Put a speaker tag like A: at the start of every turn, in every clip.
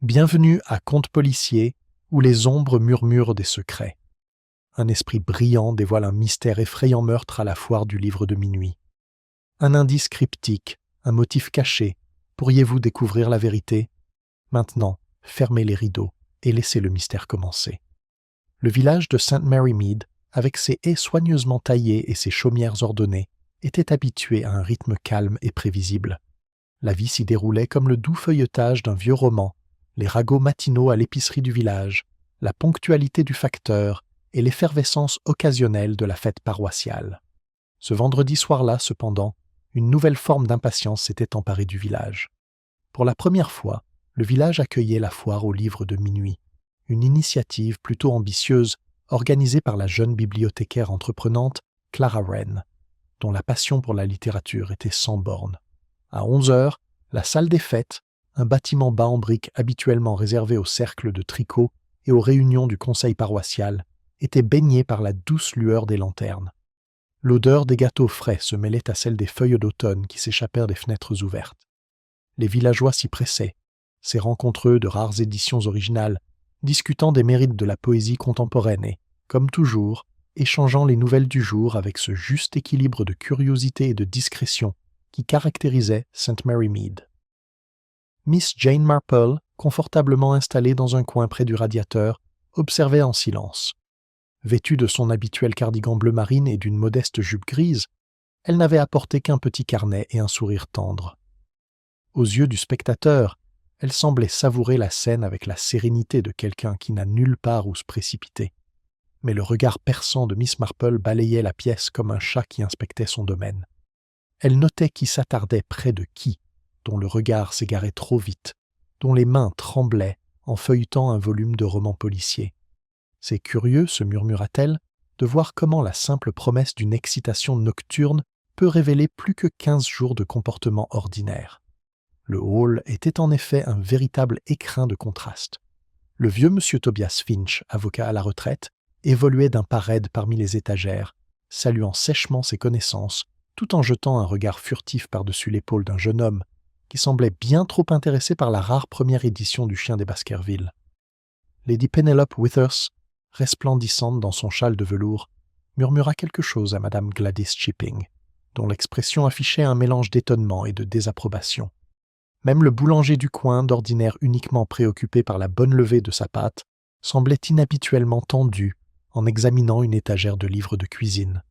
A: Bienvenue à Contes policiers, où les ombres murmurent des secrets. Un esprit brillant dévoile un mystère effrayant meurtre à la foire du livre de minuit. Un indice cryptique, un motif caché. Pourriez-vous découvrir la vérité? Maintenant, fermez les rideaux et laissez le mystère commencer. Le village de St. Mary Mead, avec ses haies soigneusement taillées et ses chaumières ordonnées, était habitué à un rythme calme et prévisible. La vie s'y déroulait comme le doux feuilletage d'un vieux roman, les ragots matinaux à l'épicerie du village, la ponctualité du facteur et l'effervescence occasionnelle de la fête paroissiale. Ce vendredi soir-là, cependant, une nouvelle forme d'impatience s'était emparée du village. Pour la première fois, le village accueillait la foire au livre de minuit, une initiative plutôt ambitieuse organisée par la jeune bibliothécaire entreprenante Clara Wren, dont la passion pour la littérature était sans bornes. À 11 heures, la salle des fêtes, un bâtiment bas en briques habituellement réservé aux cercles de tricot et aux réunions du conseil paroissial, était baignée par la douce lueur des lanternes. L'odeur des gâteaux frais se mêlait à celle des feuilles d'automne qui s'échappèrent des fenêtres ouvertes. Les villageois s'y pressaient, ces rencontreux de rares éditions originales, discutant des mérites de la poésie contemporaine et, comme toujours, échangeant les nouvelles du jour avec ce juste équilibre de curiosité et de discrétion qui caractérisait St. Mary Mead. Miss Jane Marple, confortablement installée dans un coin près du radiateur, observait en silence. Vêtue de son habituel cardigan bleu marine et d'une modeste jupe grise, elle n'avait apporté qu'un petit carnet et un sourire tendre. Aux yeux du spectateur, elle semblait savourer la scène avec la sérénité de quelqu'un qui n'a nulle part où se précipiter. Mais le regard perçant de Miss Marple balayait la pièce comme un chat qui inspectait son domaine. Elle notait qui s'attardait près de qui, dont le regard s'égarait trop vite, dont les mains tremblaient en feuilletant un volume de romans policiers. C'est curieux, se murmura-t-elle, de voir comment la simple promesse d'une excitation nocturne peut révéler plus que 15 jours de comportement ordinaire. Le hall était en effet un véritable écrin de contraste. Le vieux monsieur Tobias Finch, avocat à la retraite, évoluait d'un pas raide parmi les étagères, saluant sèchement ses connaissances, tout en jetant un regard furtif par-dessus l'épaule d'un jeune homme qui semblait bien trop intéressé par la rare première édition du Chien des Baskerville. Lady Penelope Withers, resplendissante dans son châle de velours, murmura quelque chose à Madame Gladys Chipping, dont l'expression affichait un mélange d'étonnement et de désapprobation. Même le boulanger du coin, d'ordinaire uniquement préoccupé par la bonne levée de sa pâte, semblait inhabituellement tendu en examinant une étagère de livres de cuisine.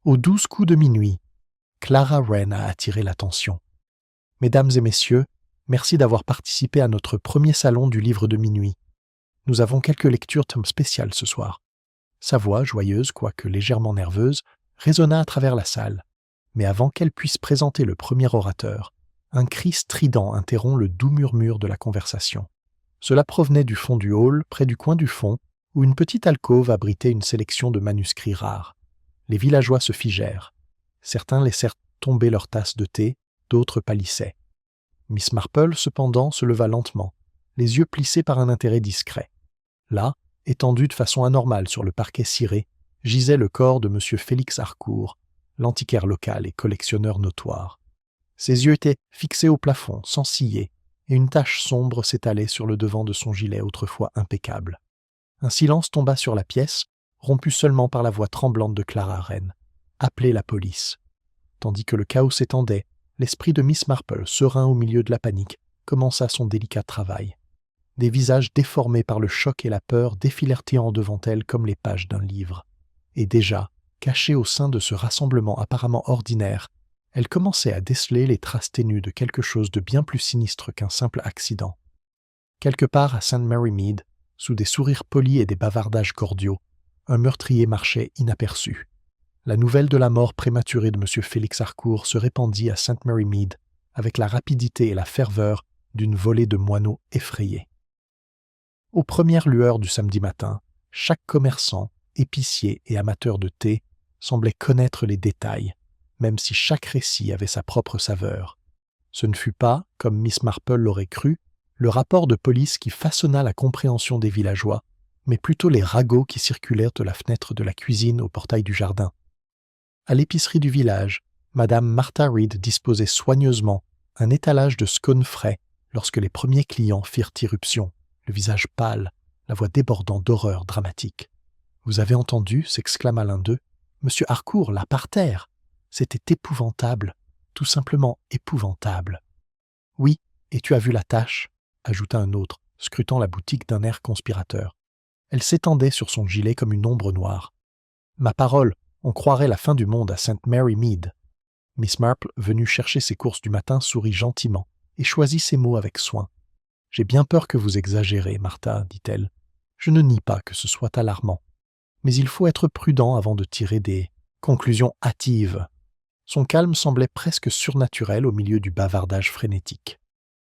A: Aux 12 coups de minuit, Clara Wren a attiré l'attention. « Mesdames et messieurs, merci d'avoir participé à notre premier salon du livre de minuit. Nous avons quelques lectures spéciales ce soir. » Sa voix, joyeuse, quoique légèrement nerveuse, résonna à travers la salle. Mais avant qu'elle puisse présenter le premier orateur, un cri strident interrompt le doux murmure de la conversation. Cela provenait du fond du hall, près du coin du fond, où une petite alcôve abritait une sélection de manuscrits rares. Les villageois se figèrent. Certains laissèrent tomber leur tasse de thé, d'autres pâlissaient. Miss Marple, cependant, se leva lentement, les yeux plissés par un intérêt discret. Là, étendu de façon anormale sur le parquet ciré, gisait le corps de M. Félix Harcourt, l'antiquaire local et collectionneur notoire. Ses yeux étaient fixés au plafond, sans ciller, et une tache sombre s'étalait sur le devant de son gilet autrefois impeccable. Un silence tomba sur la pièce, rompu seulement par la voix tremblante de Clara Wren. « Appelez la police !» Tandis que le chaos s'étendait, l'esprit de Miss Marple, serein au milieu de la panique, commença son délicat travail. Des visages déformés par le choc et la peur défilèrent devant elle comme les pages d'un livre. Et déjà, cachée au sein de ce rassemblement apparemment ordinaire, elle commençait à déceler les traces ténues de quelque chose de bien plus sinistre qu'un simple accident. Quelque part à St. Mary Mead, sous des sourires polis et des bavardages cordiaux, un meurtrier marchait inaperçu. La nouvelle de la mort prématurée de M. Félix Harcourt se répandit à St. Mary Mead avec la rapidité et la ferveur d'une volée de moineaux effrayés. Aux premières lueurs du samedi matin, chaque commerçant, épicier et amateur de thé semblait connaître les détails, même si chaque récit avait sa propre saveur. Ce ne fut pas, comme Miss Marple l'aurait cru, le rapport de police qui façonna la compréhension des villageois, mais plutôt les ragots qui circulèrent de la fenêtre de la cuisine au portail du jardin. À l'épicerie du village, Madame Martha Reed disposait soigneusement un étalage de scones frais, lorsque les premiers clients firent irruption, le visage pâle, la voix débordant d'horreur dramatique. « Vous avez entendu » s'exclama l'un d'eux. « Monsieur Harcourt, là, par terre !» C'était épouvantable, tout simplement épouvantable. « Oui, et tu as vu la tache » ajouta un autre, scrutant la boutique d'un air conspirateur. Elle s'étendait sur son gilet comme une ombre noire. « Ma parole, on croirait la fin du monde à St. Mary Mead. » Miss Marple, venue chercher ses courses du matin, sourit gentiment et choisit ses mots avec soin. « J'ai bien peur que vous exagérez, Martha, dit-elle. Je ne nie pas que ce soit alarmant. Mais il faut être prudent avant de tirer des conclusions hâtives. » Son calme semblait presque surnaturel au milieu du bavardage frénétique.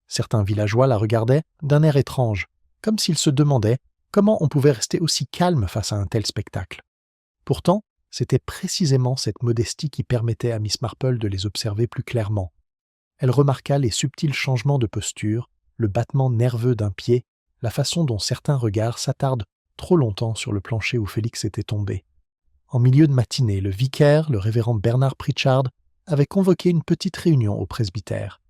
A: Certains villageois la regardaient d'un air étrange, comme s'ils se demandaient comment on pouvait rester aussi calme face à un tel spectacle. Pourtant, c'était précisément cette modestie qui permettait à Miss Marple de les observer plus clairement. Elle remarqua les subtils changements de posture, le battement nerveux d'un pied, la façon dont certains regards s'attardent trop longtemps sur le plancher où Félix était tombé. En milieu de matinée, le vicaire, le révérend Bernard Pritchard, avait convoqué une petite réunion au presbytère.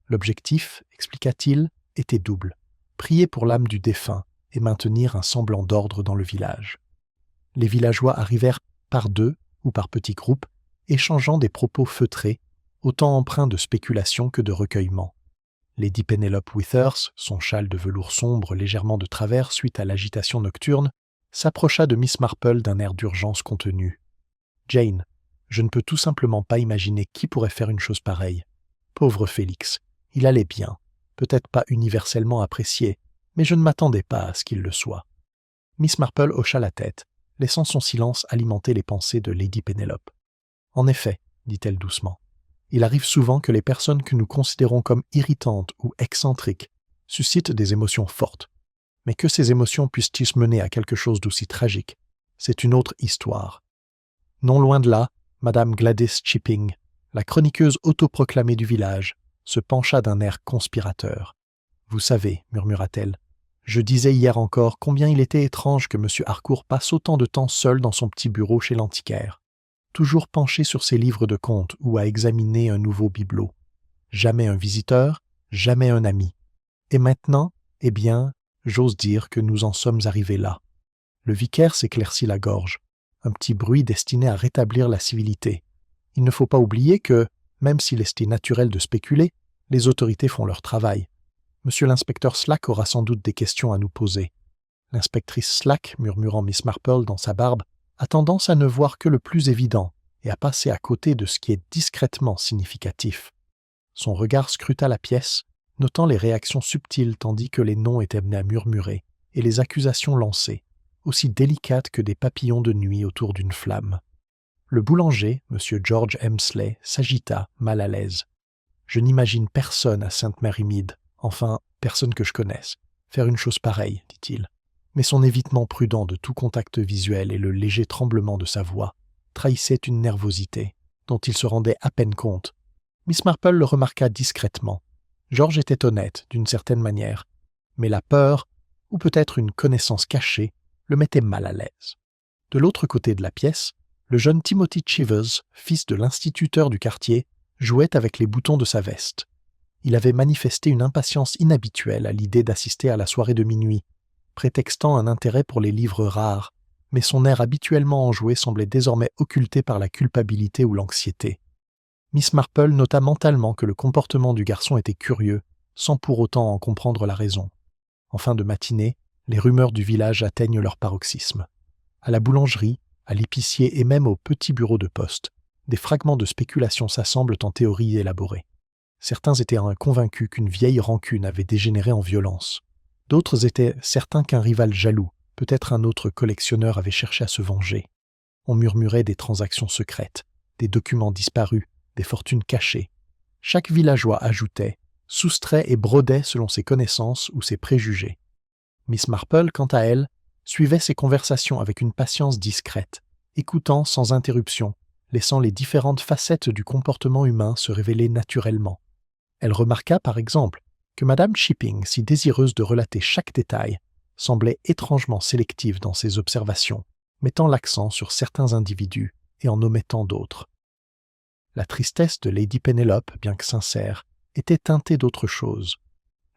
A: L'objectif, expliqua-t-il, était double, prier pour l'âme du défunt et maintenir un semblant d'ordre dans le village. Les villageois arrivèrent par deux ou par petits groupes, échangeant des propos feutrés, autant empreints de spéculation que de recueillement. Lady Penelope Withers, son châle de velours sombre légèrement de travers suite à l'agitation nocturne, s'approcha de Miss Marple d'un air d'urgence contenu. « Jane, je ne peux tout simplement pas imaginer qui pourrait faire une chose pareille. Pauvre Félix, il allait bien, peut-être pas universellement apprécié, mais je ne m'attendais pas à ce qu'il le soit. » Miss Marple hocha la tête, laissant son silence alimenter les pensées de Lady Penelope. « En effet, dit-elle doucement, il arrive souvent que les personnes que nous considérons comme irritantes ou excentriques suscitent des émotions fortes. Mais que ces émotions puissent-ils mener à quelque chose d'aussi tragique, c'est une autre histoire. Non loin de là, Madame Gladys Chipping, la chroniqueuse autoproclamée du village, se pencha d'un air conspirateur. « Vous savez, murmura-t-elle, je disais hier encore combien il était étrange que M. Harcourt passe autant de temps seul dans son petit bureau chez l'antiquaire, toujours penché sur ses livres de contes ou à examiner un nouveau bibelot. Jamais un visiteur, jamais un ami. Et maintenant, eh bien, j'ose dire que nous en sommes arrivés là. » Le vicaire s'éclaircit la gorge, un petit bruit destiné à rétablir la civilité. Il ne faut pas oublier que, même s'il est naturel de spéculer, les autorités font leur travail. Monsieur l'inspecteur Slack aura sans doute des questions à nous poser. L'inspectrice Slack, murmurant Miss Marple dans sa barbe, a tendance à ne voir que le plus évident et à passer à côté de ce qui est discrètement significatif. Son regard scruta la pièce, notant les réactions subtiles tandis que les noms étaient amenés à murmurer et les accusations lancées, aussi délicates que des papillons de nuit autour d'une flamme. Le boulanger, M. George Hemsley, s'agita, mal à l'aise. « Je n'imagine personne à St. Mary Mead, enfin, personne que je connaisse, faire une chose pareille, dit-il. » Mais son évitement prudent de tout contact visuel et le léger tremblement de sa voix trahissaient une nervosité dont il se rendait à peine compte. Miss Marple le remarqua discrètement. George était honnête, d'une certaine manière, mais la peur, ou peut-être une connaissance cachée, le mettait mal à l'aise. De l'autre côté de la pièce, le jeune Timothy Chivers, fils de l'instituteur du quartier, jouait avec les boutons de sa veste. Il avait manifesté une impatience inhabituelle à l'idée d'assister à la soirée de minuit, prétextant un intérêt pour les livres rares, mais son air habituellement enjoué semblait désormais occulté par la culpabilité ou l'anxiété. Miss Marple nota mentalement que le comportement du garçon était curieux, sans pour autant en comprendre la raison. En fin de matinée, les rumeurs du village atteignent leur paroxysme. À la boulangerie, à l'épicier et même au petit bureau de poste, des fragments de spéculation s'assemblent en théories élaborées. Certains étaient convaincus qu'une vieille rancune avait dégénéré en violence. D'autres étaient certains qu'un rival jaloux, peut-être un autre collectionneur, avait cherché à se venger. On murmurait des transactions secrètes, des documents disparus, des fortunes cachées. Chaque villageois ajoutait, soustrait et brodait selon ses connaissances ou ses préjugés. Miss Marple, quant à elle, suivait ces conversations avec une patience discrète, écoutant sans interruption, laissant les différentes facettes du comportement humain se révéler naturellement. Elle remarqua, par exemple, que Madame Chipping, si désireuse de relater chaque détail, semblait étrangement sélective dans ses observations, mettant l'accent sur certains individus et en omettant d'autres. La tristesse de Lady Penelope, bien que sincère, était teintée d'autre chose.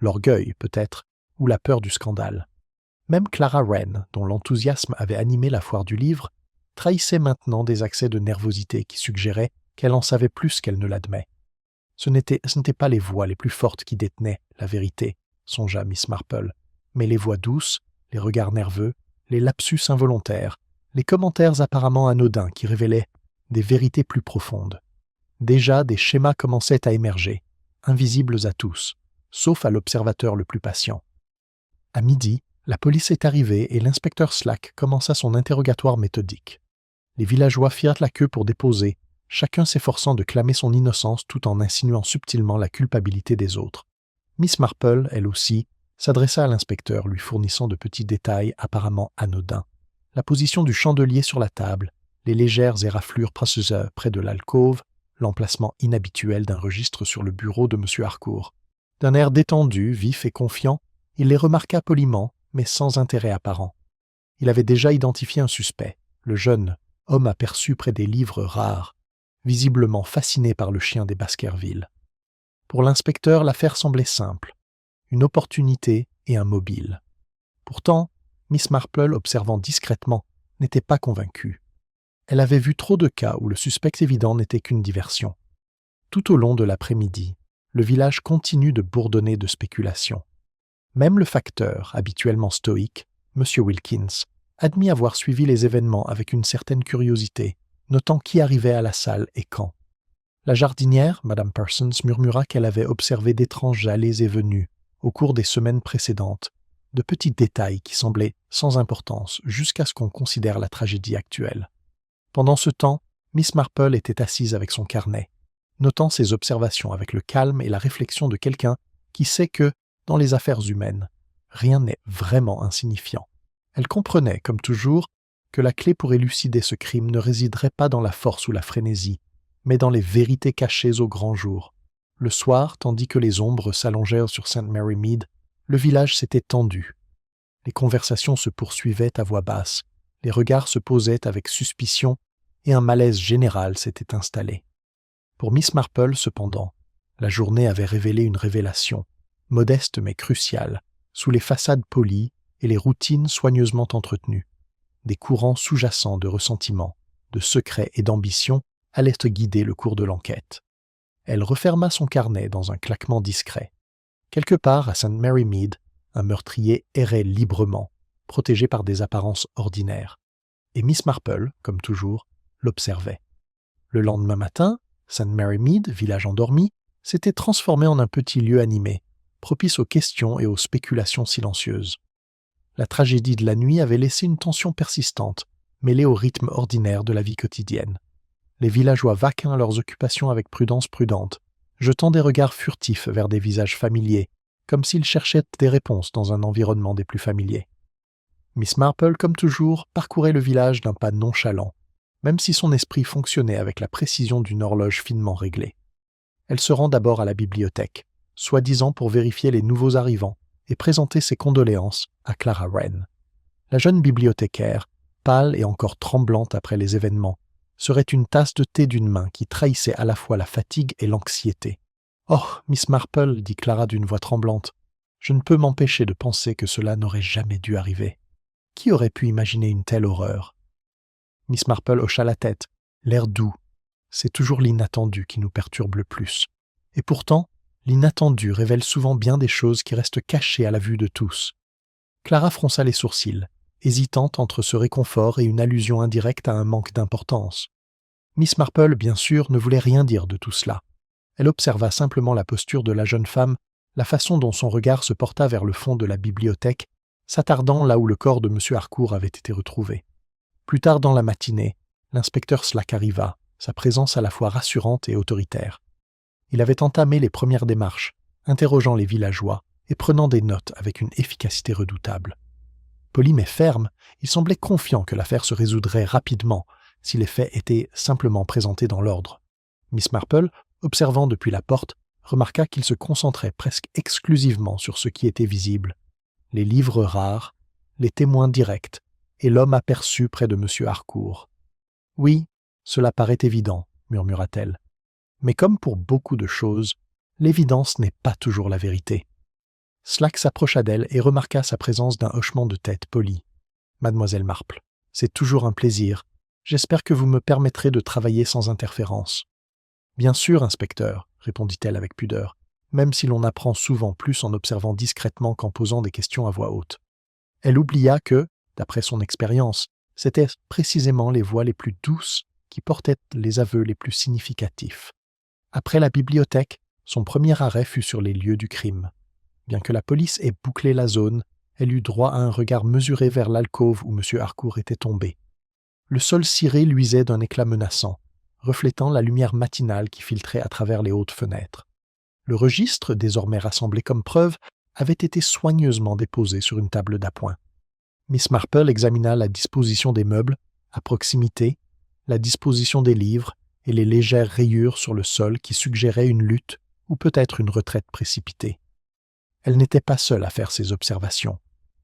A: l'orgueil peut-être, ou la peur du scandale. Même Clara Wren, dont l'enthousiasme avait animé la foire du livre, trahissait maintenant des accès de nervosité qui suggéraient qu'elle en savait plus qu'elle ne l'admet. Ce n'étaient pas les voix les plus fortes qui détenaient la vérité, songea Miss Marple, mais les voix douces, les regards nerveux, les lapsus involontaires, les commentaires apparemment anodins qui révélaient des vérités plus profondes. Déjà, des schémas commençaient à émerger, invisibles à tous, sauf à l'observateur le plus patient. À midi, la police est arrivée et l'inspecteur Slack commença son interrogatoire méthodique. Les villageois firent la queue pour déposer, chacun s'efforçant de clamer son innocence tout en insinuant subtilement la culpabilité des autres. Miss Marple, elle aussi, s'adressa à l'inspecteur, lui fournissant de petits détails apparemment anodins. La position du chandelier sur la table, les légères éraflures près de l'alcôve, l'emplacement inhabituel d'un registre sur le bureau de M. Harcourt. D'un air détendu, vif et confiant, il les remarqua poliment, mais sans intérêt apparent. Il avait déjà identifié un suspect, le jeune homme aperçu près des livres rares, visiblement fasciné par le chien des Baskerville. Pour l'inspecteur, l'affaire semblait simple, une opportunité et un mobile. Pourtant, Miss Marple, observant discrètement, n'était pas convaincue. Elle avait vu trop de cas où le suspect évident n'était qu'une diversion. Tout au long de l'après-midi, le village continue de bourdonner de spéculations. Même le facteur, habituellement stoïque, M. Wilkins, admit avoir suivi les événements avec une certaine curiosité, notant qui arrivait à la salle et quand. La jardinière, Mme Parsons, murmura qu'elle avait observé d'étranges allées et venues, au cours des semaines précédentes, de petits détails qui semblaient sans importance jusqu'à ce qu'on considère la tragédie actuelle. Pendant ce temps, Miss Marple était assise avec son carnet, notant ses observations avec le calme et la réflexion de quelqu'un qui sait que, dans les affaires humaines, rien n'est vraiment insignifiant. Elle comprenait, comme toujours, que la clé pour élucider ce crime ne résiderait pas dans la force ou la frénésie, mais dans les vérités cachées au grand jour. Le soir, tandis que les ombres s'allongèrent sur St. Mary Mead, le village s'était tendu. Les conversations se poursuivaient à voix basse, les regards se posaient avec suspicion et un malaise général s'était installé. Pour Miss Marple, cependant, la journée avait révélé une révélation, modeste mais cruciale, sous les façades polies et les routines soigneusement entretenues. Des courants sous-jacents de ressentiment, de secret et d'ambition allaient guider le cours de l'enquête. Elle referma son carnet dans un claquement discret. Quelque part à St. Mary Mead, un meurtrier errait librement, protégé par des apparences ordinaires. Et Miss Marple, comme toujours, l'observait. Le lendemain matin, St. Mary Mead, village endormi, s'était transformé en un petit lieu animé, propice aux questions et aux spéculations silencieuses. La tragédie de la nuit avait laissé une tension persistante, mêlée au rythme ordinaire de la vie quotidienne. Les villageois vaquaient à leurs occupations avec prudence prudente, jetant des regards furtifs vers des visages familiers, comme s'ils cherchaient des réponses dans un environnement des plus familiers. Miss Marple, comme toujours, parcourait le village d'un pas nonchalant, même si son esprit fonctionnait avec la précision d'une horloge finement réglée. Elle se rend d'abord à la bibliothèque, soi-disant pour vérifier les nouveaux arrivants et présenter ses condoléances à Clara Wren. La jeune bibliothécaire, pâle et encore tremblante après les événements, serait une tasse de thé d'une main qui trahissait à la fois la fatigue et l'anxiété. « Oh, Miss Marple, dit Clara d'une voix tremblante, je ne peux m'empêcher de penser que cela n'aurait jamais dû arriver. Qui aurait pu imaginer une telle horreur ?» Miss Marple hocha la tête, l'air doux. C'est toujours l'inattendu qui nous perturbe le plus. Et pourtant, l'inattendu révèle souvent bien des choses qui restent cachées à la vue de tous. Clara fronça les sourcils, hésitante entre ce réconfort et une allusion indirecte à un manque d'importance. Miss Marple, bien sûr, ne voulait rien dire de tout cela. Elle observa simplement la posture de la jeune femme, la façon dont son regard se porta vers le fond de la bibliothèque, s'attardant là où le corps de M. Harcourt avait été retrouvé. Plus tard dans la matinée, l'inspecteur Slack arriva, sa présence à la fois rassurante et autoritaire. Il avait entamé les premières démarches, interrogeant les villageois et prenant des notes avec une efficacité redoutable. Poli mais ferme, il semblait confiant que l'affaire se résoudrait rapidement si les faits étaient simplement présentés dans l'ordre. Miss Marple, observant depuis la porte, remarqua qu'il se concentrait presque exclusivement sur ce qui était visible, les livres rares, les témoins directs et l'homme aperçu près de M. Harcourt. « Oui, cela paraît évident, » murmura-t-elle. « Mais comme pour beaucoup de choses, l'évidence n'est pas toujours la vérité. Slack s'approcha d'elle et remarqua sa présence d'un hochement de tête poli. « Mademoiselle Marple, c'est toujours un plaisir. J'espère que vous me permettrez de travailler sans interférence. »« Bien sûr, inspecteur, » répondit-elle avec pudeur, même si l'on apprend souvent plus en observant discrètement qu'en posant des questions à voix haute. Elle oublia que, d'après son expérience, c'étaient précisément les voix les plus douces qui portaient les aveux les plus significatifs. Après la bibliothèque, son premier arrêt fut sur les lieux du crime. Bien que la police ait bouclé la zone, elle eut droit à un regard mesuré vers l'alcôve où M. Harcourt était tombé. Le sol ciré luisait d'un éclat menaçant, reflétant la lumière matinale qui filtrait à travers les hautes fenêtres. Le registre, désormais rassemblé comme preuve, avait été soigneusement déposé sur une table d'appoint. Miss Marple examina la disposition des meubles, à proximité, la disposition des livres et les légères rayures sur le sol qui suggéraient une lutte ou peut-être une retraite précipitée. Elle n'était pas seule à faire ces observations.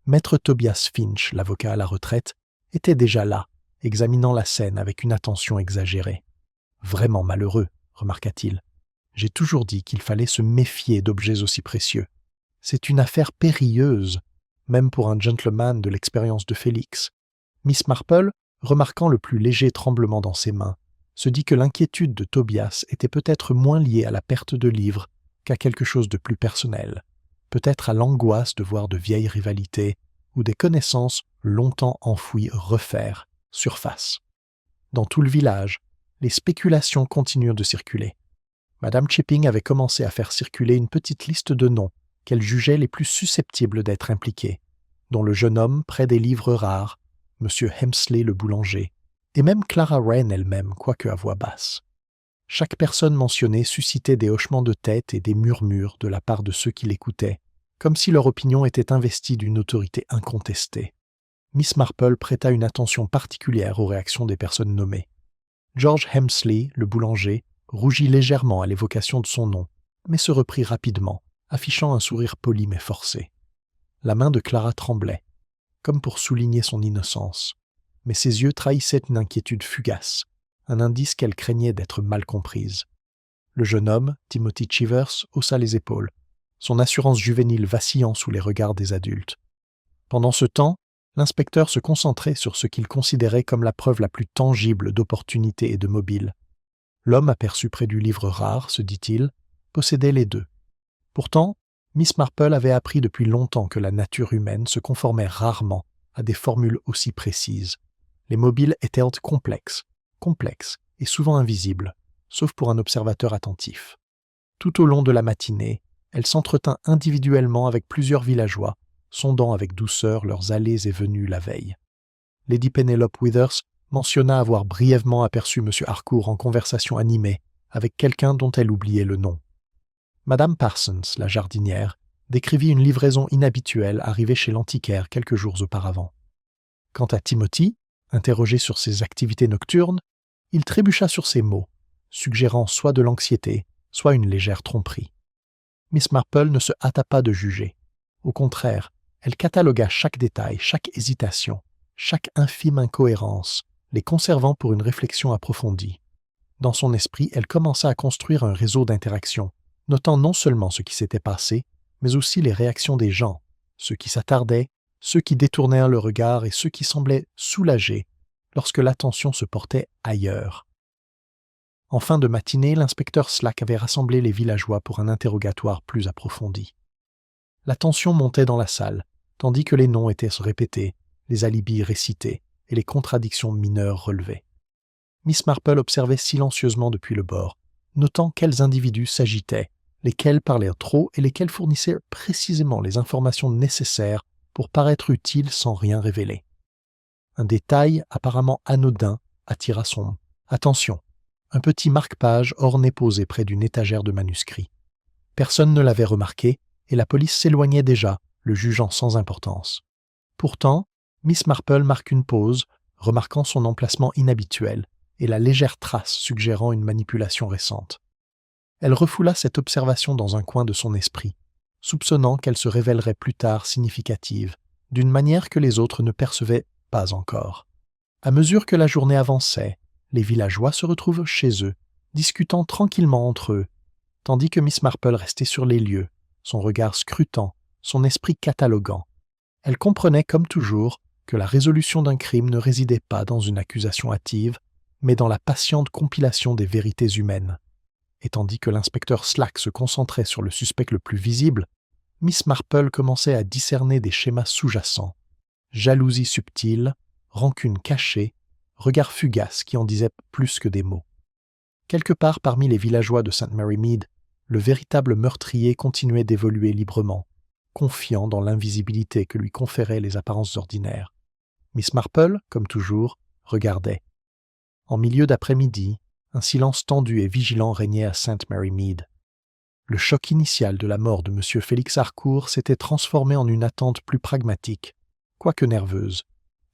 A: Maître Tobias Finch, l'avocat à la retraite, était déjà là, examinant la scène avec une attention exagérée. « Vraiment malheureux, » remarqua-t-il. « J'ai toujours dit qu'il fallait se méfier d'objets aussi précieux. C'est une affaire périlleuse, même pour un gentleman de l'expérience de Félix. » Miss Marple, remarquant le plus léger tremblement dans ses mains, se dit que l'inquiétude de Tobias était peut-être moins liée à la perte de livres qu'à quelque chose de plus personnel, peut-être à l'angoisse de voir de vieilles rivalités ou des connaissances longtemps enfouies refaire surface. Dans tout le village, les spéculations continuèrent de circuler. Madame Chipping avait commencé à faire circuler une petite liste de noms qu'elle jugeait les plus susceptibles d'être impliqués, dont le jeune homme près des livres rares, M. Hemsley le boulanger, et même Clara Wren elle-même, quoique à voix basse. Chaque personne mentionnée suscitait des hochements de tête et des murmures de la part de ceux qui l'écoutaient, comme si leur opinion était investie d'une autorité incontestée. Miss Marple prêta une attention particulière aux réactions des personnes nommées. George Hemsley, le boulanger, rougit légèrement à l'évocation de son nom, mais se reprit rapidement, affichant un sourire poli mais forcé. La main de Clara tremblait, comme pour souligner son innocence, mais ses yeux trahissaient une inquiétude fugace, un indice qu'elle craignait d'être mal comprise. Le jeune homme, Timothy Chivers, haussa les épaules, son assurance juvénile vacillant sous les regards des adultes. Pendant ce temps, l'inspecteur se concentrait sur ce qu'il considérait comme la preuve la plus tangible d'opportunité et de mobile. L'homme aperçu près du livre rare, se dit-il, possédait les deux. Pourtant, Miss Marple avait appris depuis longtemps que la nature humaine se conformait rarement à des formules aussi précises. Les mobiles étaient complexes et souvent invisibles, sauf pour un observateur attentif. Tout au long de la matinée, elle s'entretint individuellement avec plusieurs villageois, sondant avec douceur leurs allées et venues la veille. Lady Penelope Withers mentionna avoir brièvement aperçu M. Harcourt en conversation animée avec quelqu'un dont elle oubliait le nom. Madame Parsons, la jardinière, décrivit une livraison inhabituelle arrivée chez l'antiquaire quelques jours auparavant. Quant à Timothy, interrogé sur ses activités nocturnes, il trébucha sur ses mots, suggérant soit de l'anxiété, soit une légère tromperie. Miss Marple ne se hâta pas de juger. Au contraire, elle catalogua chaque détail, chaque hésitation, chaque infime incohérence, les conservant pour une réflexion approfondie. Dans son esprit, elle commença à construire un réseau d'interactions, notant non seulement ce qui s'était passé, mais aussi les réactions des gens, ceux qui s'attardaient, ceux qui détournèrent le regard et ceux qui semblaient soulagés lorsque l'attention se portait ailleurs. En fin de matinée, l'inspecteur Slack avait rassemblé les villageois pour un interrogatoire plus approfondi. La tension montait dans la salle, tandis que les noms étaient répétés, les alibis récités et les contradictions mineures relevées. Miss Marple observait silencieusement depuis le bord, notant quels individus s'agitaient, lesquels parlaient trop et lesquels fournissaient précisément les informations nécessaires pour paraître utiles sans rien révéler. Un détail apparemment anodin attira son attention. Un petit marque-page orné posé près d'une étagère de manuscrits. Personne ne l'avait remarqué, et la police s'éloignait déjà, le jugeant sans importance. Pourtant, Miss Marple marque une pause, remarquant son emplacement inhabituel et la légère trace suggérant une manipulation récente. Elle refoula cette observation dans un coin de son esprit, soupçonnant qu'elle se révélerait plus tard significative, d'une manière que les autres ne percevaient pas encore. À mesure que la journée avançait, les villageois se retrouvent chez eux, discutant tranquillement entre eux, tandis que Miss Marple restait sur les lieux, son regard scrutant son esprit cataloguant. Elle comprenait, comme toujours, que la résolution d'un crime ne résidait pas dans une accusation hâtive, mais dans la patiente compilation des vérités humaines. Et tandis que l'inspecteur Slack se concentrait sur le suspect le plus visible, Miss Marple commençait à discerner des schémas sous-jacents. Jalousie subtile, rancune cachée, regard fugace qui en disait plus que des mots. Quelque part parmi les villageois de St. Mary Mead, le véritable meurtrier continuait d'évoluer librement, confiant dans l'invisibilité que lui conféraient les apparences ordinaires. Miss Marple, comme toujours, regardait. En milieu d'après-midi, un silence tendu et vigilant régnait à St. Mary Mead. Le choc initial de la mort de M. Félix Harcourt s'était transformé en une attente plus pragmatique, quoique nerveuse.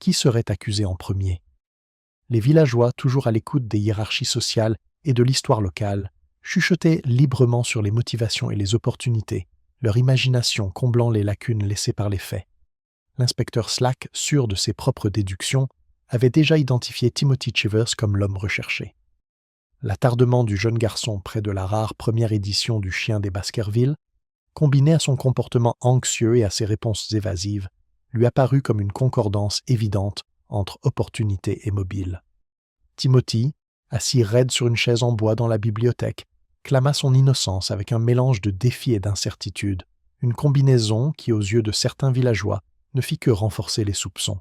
A: Qui serait accusé en premier? Les villageois, toujours à l'écoute des hiérarchies sociales et de l'histoire locale, chuchotaient librement sur les motivations et les opportunités, leur imagination comblant les lacunes laissées par les faits. L'inspecteur Slack, sûr de ses propres déductions, avait déjà identifié Timothy Chivers comme l'homme recherché. L'attardement du jeune garçon près de la rare première édition du Chien des Baskerville, combiné à son comportement anxieux et à ses réponses évasives, lui apparut comme une concordance évidente entre opportunité et mobile. Timothy, assis raide sur une chaise en bois dans la bibliothèque, clama son innocence avec un mélange de défi et d'incertitude, une combinaison qui, aux yeux de certains villageois, ne fit que renforcer les soupçons.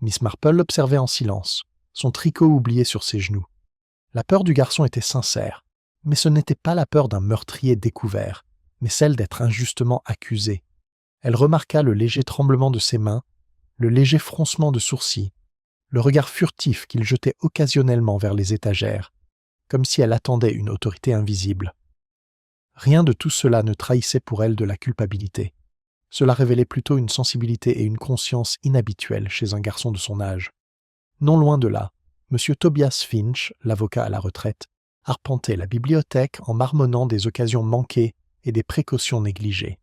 A: Miss Marple l'observait en silence, son tricot oublié sur ses genoux. La peur du garçon était sincère, mais ce n'était pas la peur d'un meurtrier découvert, mais celle d'être injustement accusé. Elle remarqua le léger tremblement de ses mains, le léger froncement de sourcils, le regard furtif qu'il jetait occasionnellement vers les étagères, comme si elle attendait une autorité invisible. Rien de tout cela ne trahissait pour elle de la culpabilité. Cela révélait plutôt une sensibilité et une conscience inhabituelles chez un garçon de son âge. Non loin de là, M. Tobias Finch, l'avocat à la retraite, arpentait la bibliothèque en marmonnant des occasions manquées et des précautions négligées.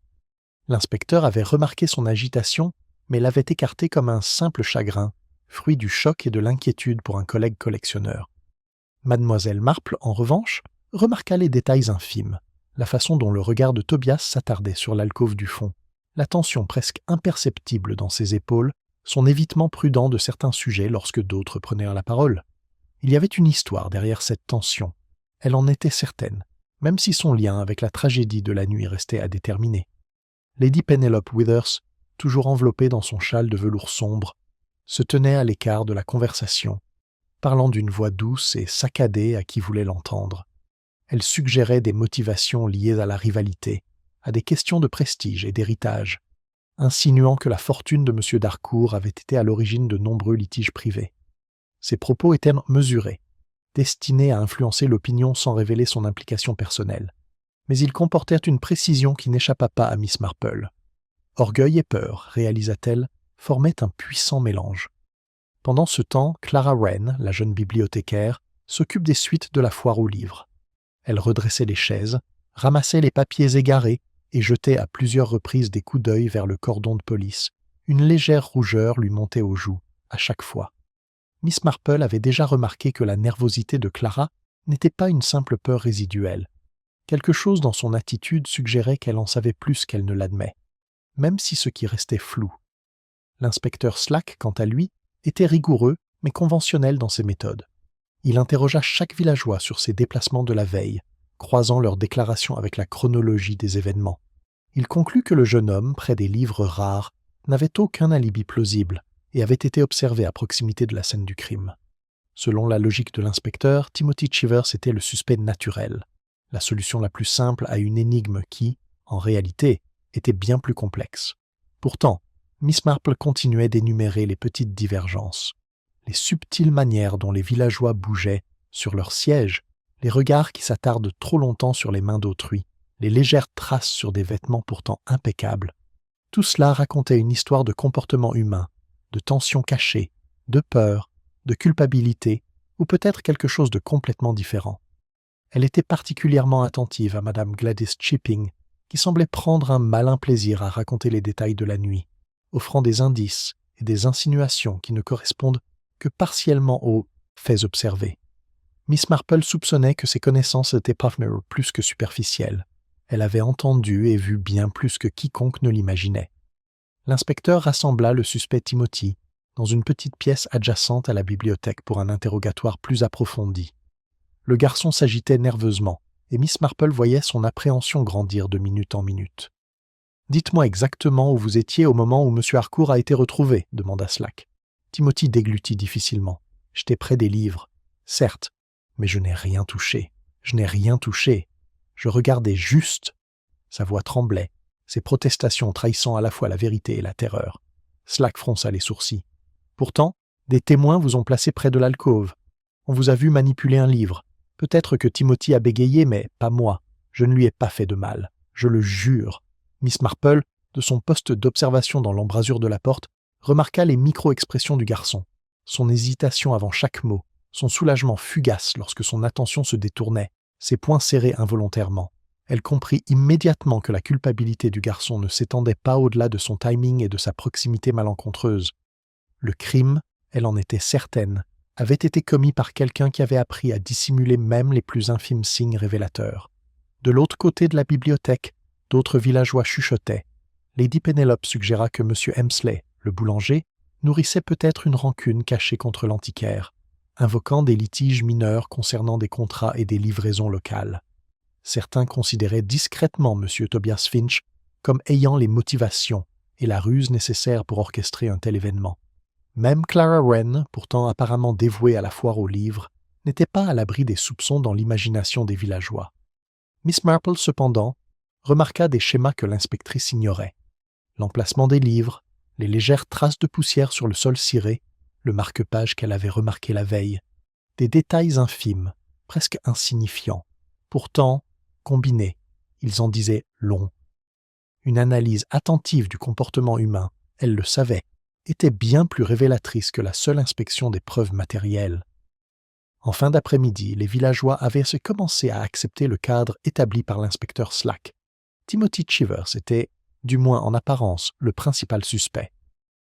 A: L'inspecteur avait remarqué son agitation, mais l'avait écartée comme un simple chagrin, fruit du choc et de l'inquiétude pour un collègue collectionneur. Mademoiselle Marple, en revanche, remarqua les détails infimes, la façon dont le regard de Tobias s'attardait sur l'alcôve du fond, la tension presque imperceptible dans ses épaules, son évitement prudent de certains sujets lorsque d'autres prenaient la parole. Il y avait une histoire derrière cette tension. Elle en était certaine, même si son lien avec la tragédie de la nuit restait à déterminer. Lady Penelope Withers, toujours enveloppée dans son châle de velours sombre, se tenait à l'écart de la conversation, parlant d'une voix douce et saccadée à qui voulait l'entendre. Elle suggérait des motivations liées à la rivalité, à des questions de prestige et d'héritage, insinuant que la fortune de M. d'Harcourt avait été à l'origine de nombreux litiges privés. Ses propos étaient mesurés, destinés à influencer l'opinion sans révéler son implication personnelle. Mais ils comportèrent une précision qui n'échappa pas à Miss Marple. Orgueil et peur, réalisa-t-elle, formaient un puissant mélange. Pendant ce temps, Clara Wren, la jeune bibliothécaire, s'occupe des suites de la foire aux livres. Elle redressait les chaises, ramassait les papiers égarés et jetait à plusieurs reprises des coups d'œil vers le cordon de police. Une légère rougeur lui montait aux joues, à chaque fois. Miss Marple avait déjà remarqué que la nervosité de Clara n'était pas une simple peur résiduelle. Quelque chose dans son attitude suggérait qu'elle en savait plus qu'elle ne l'admet, même si ce qui restait flou. L'inspecteur Slack, quant à lui, était rigoureux mais conventionnel dans ses méthodes. Il interrogea chaque villageois sur ses déplacements de la veille, croisant leurs déclarations avec la chronologie des événements. Il conclut que le jeune homme, près des livres rares, n'avait aucun alibi plausible et avait été observé à proximité de la scène du crime. Selon la logique de l'inspecteur, Timothy Chivers était le suspect naturel, la solution la plus simple à une énigme qui, en réalité, était bien plus complexe. Pourtant, Miss Marple continuait d'énumérer les petites divergences, les subtiles manières dont les villageois bougeaient sur leurs sièges, les regards qui s'attardent trop longtemps sur les mains d'autrui, les légères traces sur des vêtements pourtant impeccables. Tout cela racontait une histoire de comportement humain, de tensions cachées, de peur, de culpabilité, ou peut-être quelque chose de complètement différent. Elle était particulièrement attentive à Madame Gladys Chipping, qui semblait prendre un malin plaisir à raconter les détails de la nuit, offrant des indices et des insinuations qui ne correspondent que partiellement aux faits observés. Miss Marple soupçonnait que ses connaissances étaient plus que superficielles. Elle avait entendu et vu bien plus que quiconque ne l'imaginait. L'inspecteur rassembla le suspect Timothy dans une petite pièce adjacente à la bibliothèque pour un interrogatoire plus approfondi. Le garçon s'agitait nerveusement, et Miss Marple voyait son appréhension grandir de minute en minute. « Dites-moi exactement où vous étiez au moment où M. Harcourt a été retrouvé, » demanda Slack. Timothy déglutit difficilement. « J'étais près des livres. Certes, mais je n'ai rien touché. Je n'ai rien touché. Je regardais juste. » Sa voix tremblait, ses protestations trahissant à la fois la vérité et la terreur. Slack fronça les sourcils. « Pourtant, des témoins vous ont placé près de l'alcôve. On vous a vu manipuler un livre. Peut-être que Timothy a bégayé, mais pas moi. Je ne lui ai pas fait de mal. Je le jure. » Miss Marple, de son poste d'observation dans l'embrasure de la porte, remarqua les micro-expressions du garçon, son hésitation avant chaque mot, son soulagement fugace lorsque son attention se détournait, ses poings serrés involontairement. Elle comprit immédiatement que la culpabilité du garçon ne s'étendait pas au-delà de son timing et de sa proximité malencontreuse. Le crime, elle en était certaine, avait été commis par quelqu'un qui avait appris à dissimuler même les plus infimes signes révélateurs. De l'autre côté de la bibliothèque, d'autres villageois chuchotaient. Lady Penelope suggéra que M. Hemsley, le boulanger, nourrissait peut-être une rancune cachée contre l'antiquaire, invoquant des litiges mineurs concernant des contrats et des livraisons locales. Certains considéraient discrètement M. Tobias Finch comme ayant les motivations et la ruse nécessaires pour orchestrer un tel événement. Même Clara Wren, pourtant apparemment dévouée à la foire aux livres, n'était pas à l'abri des soupçons dans l'imagination des villageois. Miss Marple, cependant, remarqua des schémas que l'inspectrice ignorait. L'emplacement des livres, les légères traces de poussière sur le sol ciré, le marque-page qu'elle avait remarqué la veille, des détails infimes, presque insignifiants. Pourtant, combinés, ils en disaient long. Une analyse attentive du comportement humain, elle le savait, était bien plus révélatrice que la seule inspection des preuves matérielles. En fin d'après-midi, les villageois avaient commencé à accepter le cadre établi par l'inspecteur Slack. Timothy Chivers était, du moins en apparence, le principal suspect.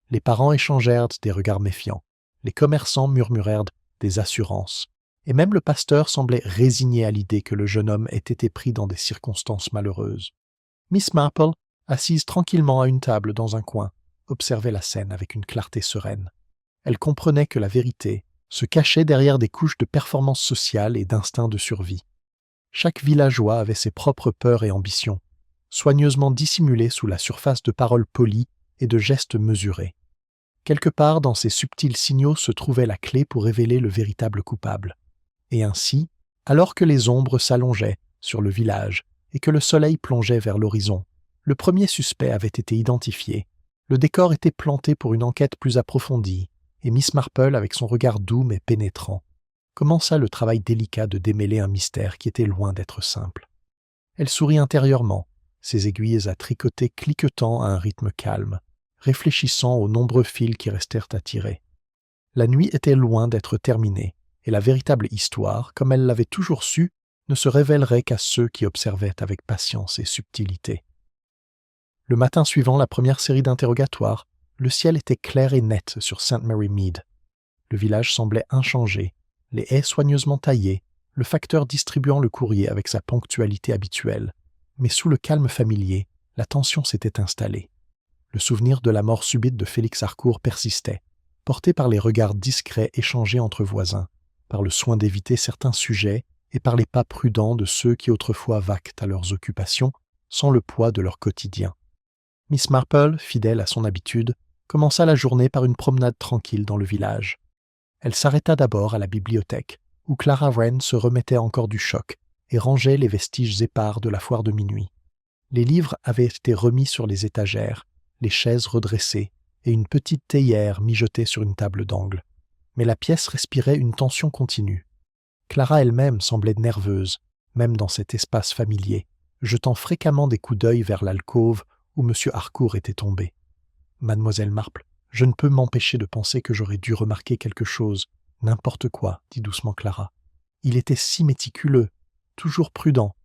A: Les parents échangèrent des regards méfiants, les commerçants murmurèrent des assurances, et même le pasteur semblait résigné à l'idée que le jeune homme ait été pris dans des circonstances malheureuses. Miss Marple, assise tranquillement à une table dans un coin, observait la scène avec une clarté sereine. Elle comprenait que la vérité se cachait derrière des couches de performance sociale et d'instinct de survie. Chaque villageois avait ses propres peurs et ambitions, soigneusement dissimulées sous la surface de paroles polies et de gestes mesurés. Quelque part dans ces subtils signaux se trouvait la clé pour révéler le véritable coupable. Et ainsi, alors que les ombres s'allongeaient sur le village et que le soleil plongeait vers l'horizon, le premier suspect avait été identifié. Le décor était planté pour une enquête plus approfondie, et Miss Marple, avec son regard doux mais pénétrant, commença le travail délicat de démêler un mystère qui était loin d'être simple. Elle sourit intérieurement, ses aiguilles à tricoter cliquetant à un rythme calme, réfléchissant aux nombreux fils qui restèrent à tirer. La nuit était loin d'être terminée, et la véritable histoire, comme elle l'avait toujours su, ne se révélerait qu'à ceux qui observaient avec patience et subtilité. Le matin suivant la première série d'interrogatoires, le ciel était clair et net sur St. Mary Mead. Le village semblait inchangé, les haies soigneusement taillées, le facteur distribuant le courrier avec sa ponctualité habituelle. Mais sous le calme familier, la tension s'était installée. Le souvenir de la mort subite de Félix Harcourt persistait, porté par les regards discrets échangés entre voisins, par le soin d'éviter certains sujets et par les pas prudents de ceux qui autrefois vaquent à leurs occupations sans le poids de leur quotidien. Miss Marple, fidèle à son habitude, commença la journée par une promenade tranquille dans le village. Elle s'arrêta d'abord à la bibliothèque, où Clara Wren se remettait encore du choc et rangeait les vestiges épars de la foire de minuit. Les livres avaient été remis sur les étagères, les chaises redressées et une petite théière mijotée sur une table d'angle. Mais la pièce respirait une tension continue. Clara elle-même semblait nerveuse, même dans cet espace familier, jetant fréquemment des coups d'œil vers l'alcôve où M. Harcourt était tombé. « Mademoiselle Marple, je ne peux m'empêcher de penser que j'aurais dû remarquer quelque chose, n'importe quoi, dit doucement Clara. Il était si méticuleux, toujours prudent.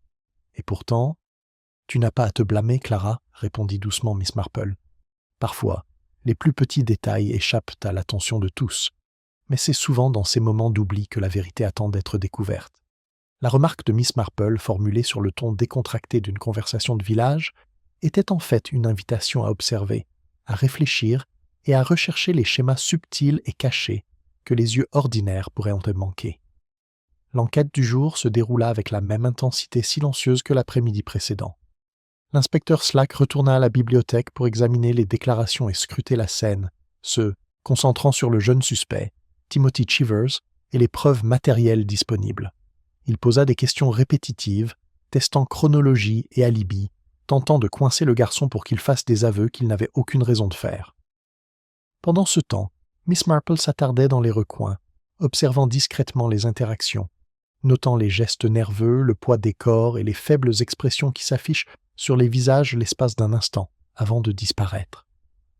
A: Et pourtant... » « Tu n'as pas à te blâmer, Clara, » répondit doucement Miss Marple. « Parfois, les plus petits détails échappent à l'attention de tous, mais c'est souvent dans ces moments d'oubli que la vérité attend d'être découverte. La remarque de Miss Marple, formulée sur le ton décontracté d'une conversation de village, était en fait une invitation à observer, à réfléchir et à rechercher les schémas subtils et cachés que les yeux ordinaires pourraient en manquer. L'enquête du jour se déroula avec la même intensité silencieuse que l'après-midi précédent. L'inspecteur Slack retourna à la bibliothèque pour examiner les déclarations et scruter la scène, se concentrant sur le jeune suspect, Timothy Chivers, et les preuves matérielles disponibles. Il posa des questions répétitives, testant chronologie et alibi, tentant de coincer le garçon pour qu'il fasse des aveux qu'il n'avait aucune raison de faire. Pendant ce temps, Miss Marple s'attardait dans les recoins, observant discrètement les interactions, notant les gestes nerveux, le poids des corps et les faibles expressions qui s'affichent sur les visages l'espace d'un instant, avant de disparaître.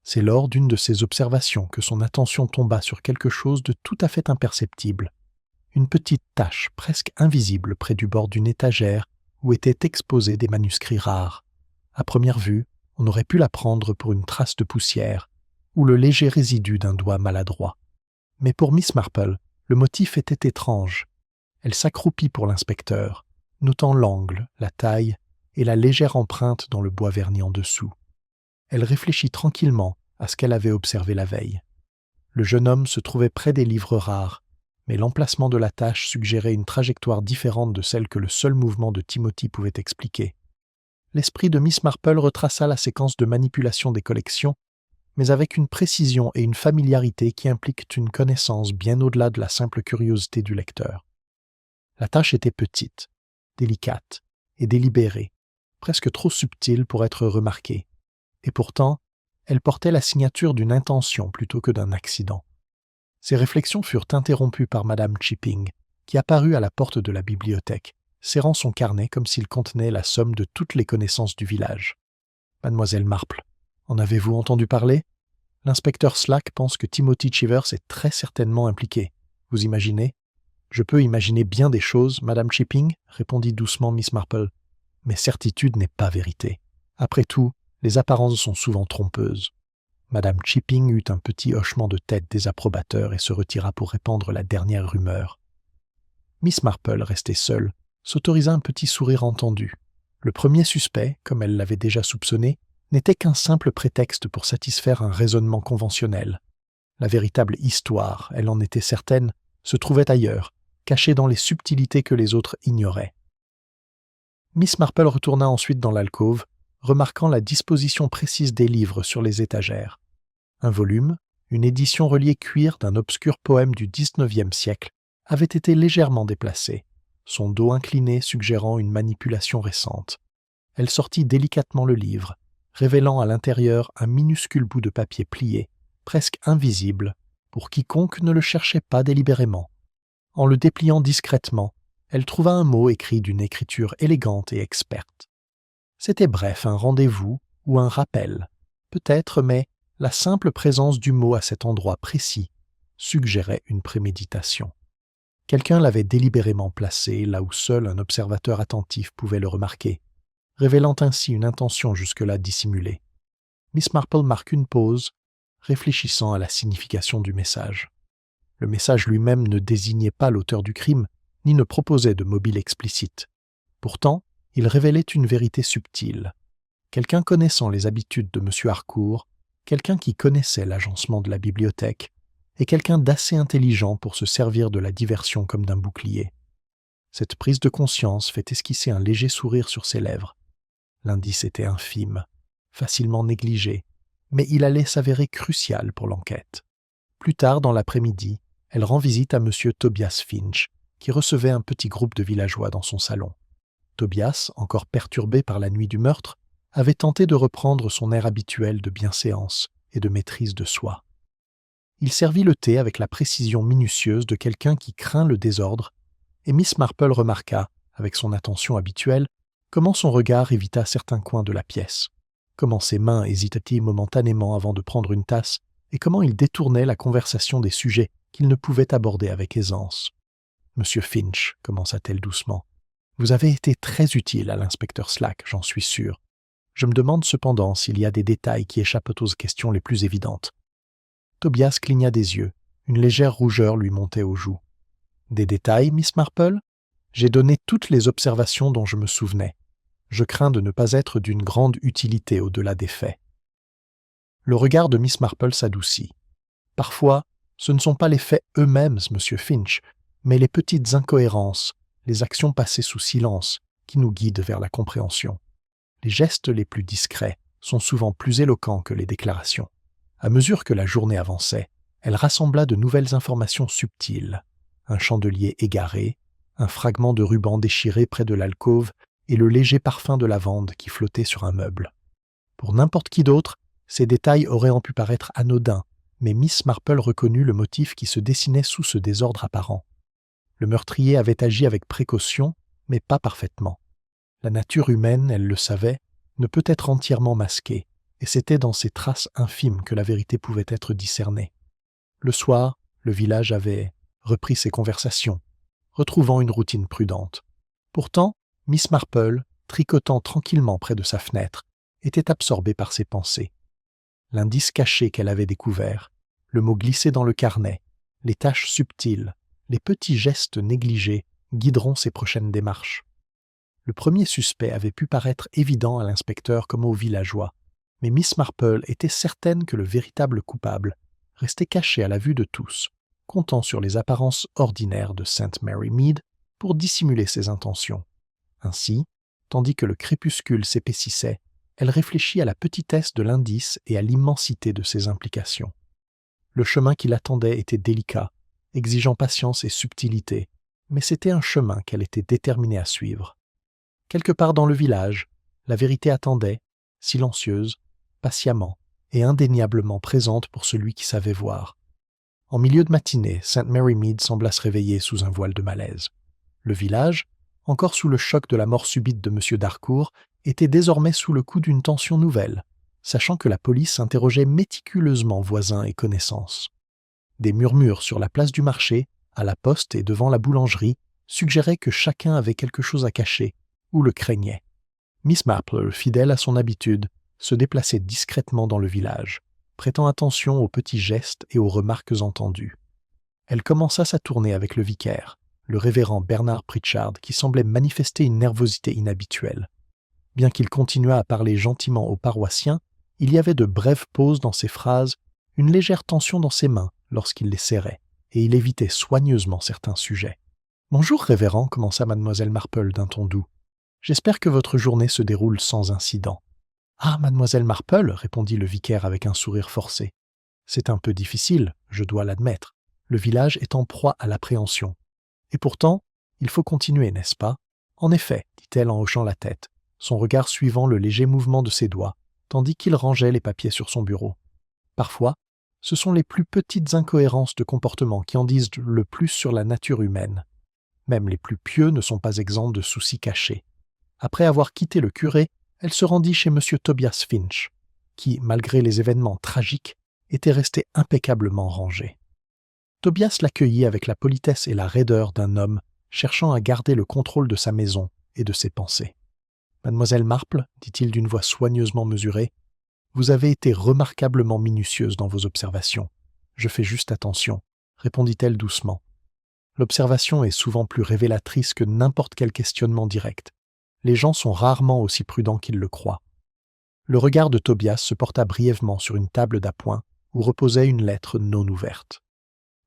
A: C'est lors d'une de ces observations que son attention tomba sur quelque chose de tout à fait imperceptible. Une petite tache presque invisible près du bord d'une étagère où étaient exposés des manuscrits rares. À première vue, on aurait pu la prendre pour une trace de poussière ou le léger résidu d'un doigt maladroit. Mais pour Miss Marple, le motif était étrange. Elle s'accroupit pour l'inspecteur, notant l'angle, la taille et la légère empreinte dans le bois verni en dessous. Elle réfléchit tranquillement à ce qu'elle avait observé la veille. Le jeune homme se trouvait près des livres rares, mais l'emplacement de la tache suggérait une trajectoire différente de celle que le seul mouvement de Timothy pouvait expliquer. L'esprit de Miss Marple retraça la séquence de manipulation des collections, mais avec une précision et une familiarité qui impliquent une connaissance bien au-delà de la simple curiosité du lecteur. La tâche était petite, délicate et délibérée, presque trop subtile pour être remarquée, et pourtant, elle portait la signature d'une intention plutôt que d'un accident. Ces réflexions furent interrompues par Madame Chipping, qui apparut à la porte de la bibliothèque, serrant son carnet comme s'il contenait la somme de toutes les connaissances du village. « Mademoiselle Marple, en avez-vous entendu parler ? L'inspecteur Slack pense que Timothy Chivers est très certainement impliqué. Vous imaginez ? » « Je peux imaginer bien des choses, Madame Chipping, répondit doucement Miss Marple. Mais certitude n'est pas vérité. Après tout, les apparences sont souvent trompeuses. Madame Chipping eut un petit hochement de tête désapprobateur et se retira pour répandre la dernière rumeur. Miss Marple, restée seule, s'autorisa un petit sourire entendu. Le premier suspect, comme elle l'avait déjà soupçonné, n'était qu'un simple prétexte pour satisfaire un raisonnement conventionnel. La véritable histoire, elle en était certaine, se trouvait ailleurs, cachée dans les subtilités que les autres ignoraient. Miss Marple retourna ensuite dans l'alcôve, remarquant la disposition précise des livres sur les étagères. Un volume, une édition reliée cuir d'un obscur poème du XIXe siècle, avait été légèrement déplacé, son dos incliné suggérant une manipulation récente. Elle sortit délicatement le livre, révélant à l'intérieur un minuscule bout de papier plié, presque invisible, pour quiconque ne le cherchait pas délibérément. En le dépliant discrètement, elle trouva un mot écrit d'une écriture élégante et experte. C'était bref un rendez-vous ou un rappel, peut-être, mais la simple présence du mot à cet endroit précis suggérait une préméditation. Quelqu'un l'avait délibérément placé là où seul un observateur attentif pouvait le remarquer, révélant ainsi une intention jusque-là dissimulée. Miss Marple marque une pause, réfléchissant à la signification du message. Le message lui-même ne désignait pas l'auteur du crime, ni ne proposait de mobile explicite. Pourtant, il révélait une vérité subtile. Quelqu'un connaissant les habitudes de M. Harcourt, quelqu'un qui connaissait l'agencement de la bibliothèque, et quelqu'un d'assez intelligent pour se servir de la diversion comme d'un bouclier. Cette prise de conscience fait esquisser un léger sourire sur ses lèvres. L'indice était infime, facilement négligé, mais il allait s'avérer crucial pour l'enquête. Plus tard dans l'après-midi, elle rend visite à M. Tobias Finch, qui recevait un petit groupe de villageois dans son salon. Tobias, encore perturbé par la nuit du meurtre, avait tenté de reprendre son air habituel de bienséance et de maîtrise de soi. Il servit le thé avec la précision minutieuse de quelqu'un qui craint le désordre, et Miss Marple remarqua, avec son attention habituelle, comment son regard évita certains coins de la pièce, comment ses mains hésitaient momentanément avant de prendre une tasse, et comment il détournait la conversation des sujets qu'il ne pouvait aborder avec aisance. « Monsieur Finch, commença-t-elle doucement, vous avez été très utile à l'inspecteur Slack, j'en suis sûr. Je me demande cependant s'il y a des détails qui échappent aux questions les plus évidentes. » Tobias cligna des yeux, une légère rougeur lui montait aux joues. « Des détails, Miss Marple ? J'ai donné toutes les observations dont je me souvenais. Je crains de ne pas être d'une grande utilité au-delà des faits. Le regard de Miss Marple s'adoucit. Parfois, ce ne sont pas les faits eux-mêmes, monsieur Finch, mais les petites incohérences, les actions passées sous silence, qui nous guident vers la compréhension. Les gestes les plus discrets sont souvent plus éloquents que les déclarations. À mesure que la journée avançait, elle rassembla de nouvelles informations subtiles. Un chandelier égaré, un fragment de ruban déchiré près de l'alcôve et le léger parfum de lavande qui flottait sur un meuble. Pour n'importe qui d'autre, ces détails auraient pu paraître anodins, mais Miss Marple reconnut le motif qui se dessinait sous ce désordre apparent. Le meurtrier avait agi avec précaution, mais pas parfaitement. La nature humaine, elle le savait, ne peut être entièrement masquée, et c'était dans ces traces infimes que la vérité pouvait être discernée. Le soir, le village avait repris ses conversations, retrouvant une routine prudente. Pourtant, Miss Marple, tricotant tranquillement près de sa fenêtre, était absorbée par ses pensées. L'indice caché qu'elle avait découvert, le mot glissé dans le carnet, les tâches subtiles, les petits gestes négligés guideront ses prochaines démarches. Le premier suspect avait pu paraître évident à l'inspecteur comme aux villageois, mais Miss Marple était certaine que le véritable coupable restait caché à la vue de tous, comptant sur les apparences ordinaires de St. Mary Mead pour dissimuler ses intentions. Ainsi, tandis que le crépuscule s'épaississait, elle réfléchit à la petitesse de l'indice et à l'immensité de ses implications. Le chemin qui l'attendait était délicat, exigeant patience et subtilité, mais c'était un chemin qu'elle était déterminée à suivre. Quelque part dans le village, la vérité attendait, silencieuse, patiemment et indéniablement présente pour celui qui savait voir. En milieu de matinée, St. Mary Mead sembla se réveiller sous un voile de malaise. Le village, encore sous le choc de la mort subite de M. d'Harcourt, était désormais sous le coup d'une tension nouvelle, sachant que la police interrogeait méticuleusement voisins et connaissances. Des murmures sur la place du marché, à la poste et devant la boulangerie suggéraient que chacun avait quelque chose à cacher, ou le craignait. Miss Marple, fidèle à son habitude, se déplaçait discrètement dans le village, prêtant attention aux petits gestes et aux remarques entendues. Elle commença sa tournée avec le vicaire, le révérend Bernard Pritchard, qui semblait manifester une nervosité inhabituelle. Bien qu'il continuât à parler gentiment aux paroissiens, il y avait de brèves pauses dans ses phrases, une légère tension dans ses mains lorsqu'il les serrait, et il évitait soigneusement certains sujets. « Bonjour, révérend, commença mademoiselle Marple d'un ton doux. J'espère que votre journée se déroule sans incident. »« Ah, mademoiselle Marple, répondit le vicaire avec un sourire forcé. C'est un peu difficile, je dois l'admettre. Le village est en proie à l'appréhension. Et pourtant, il faut continuer, n'est-ce pas ? En effet, dit-elle en hochant la tête, son regard suivant le léger mouvement de ses doigts, tandis qu'il rangeait les papiers sur son bureau. Parfois, ce sont les plus petites incohérences de comportement qui en disent le plus sur la nature humaine. Même les plus pieux ne sont pas exempts de soucis cachés. Après avoir quitté le curé, elle se rendit chez M. Tobias Finch, qui, malgré les événements tragiques, était resté impeccablement rangé. Tobias l'accueillit avec la politesse et la raideur d'un homme cherchant à garder le contrôle de sa maison et de ses pensées. « Mademoiselle Marple, dit-il d'une voix soigneusement mesurée, vous avez été remarquablement minutieuse dans vos observations. Je fais juste attention, répondit-elle doucement. L'observation est souvent plus révélatrice que n'importe quel questionnement direct. Les gens sont rarement aussi prudents qu'ils le croient. Le regard de Tobias se porta brièvement sur une table d'appoint où reposait une lettre non ouverte.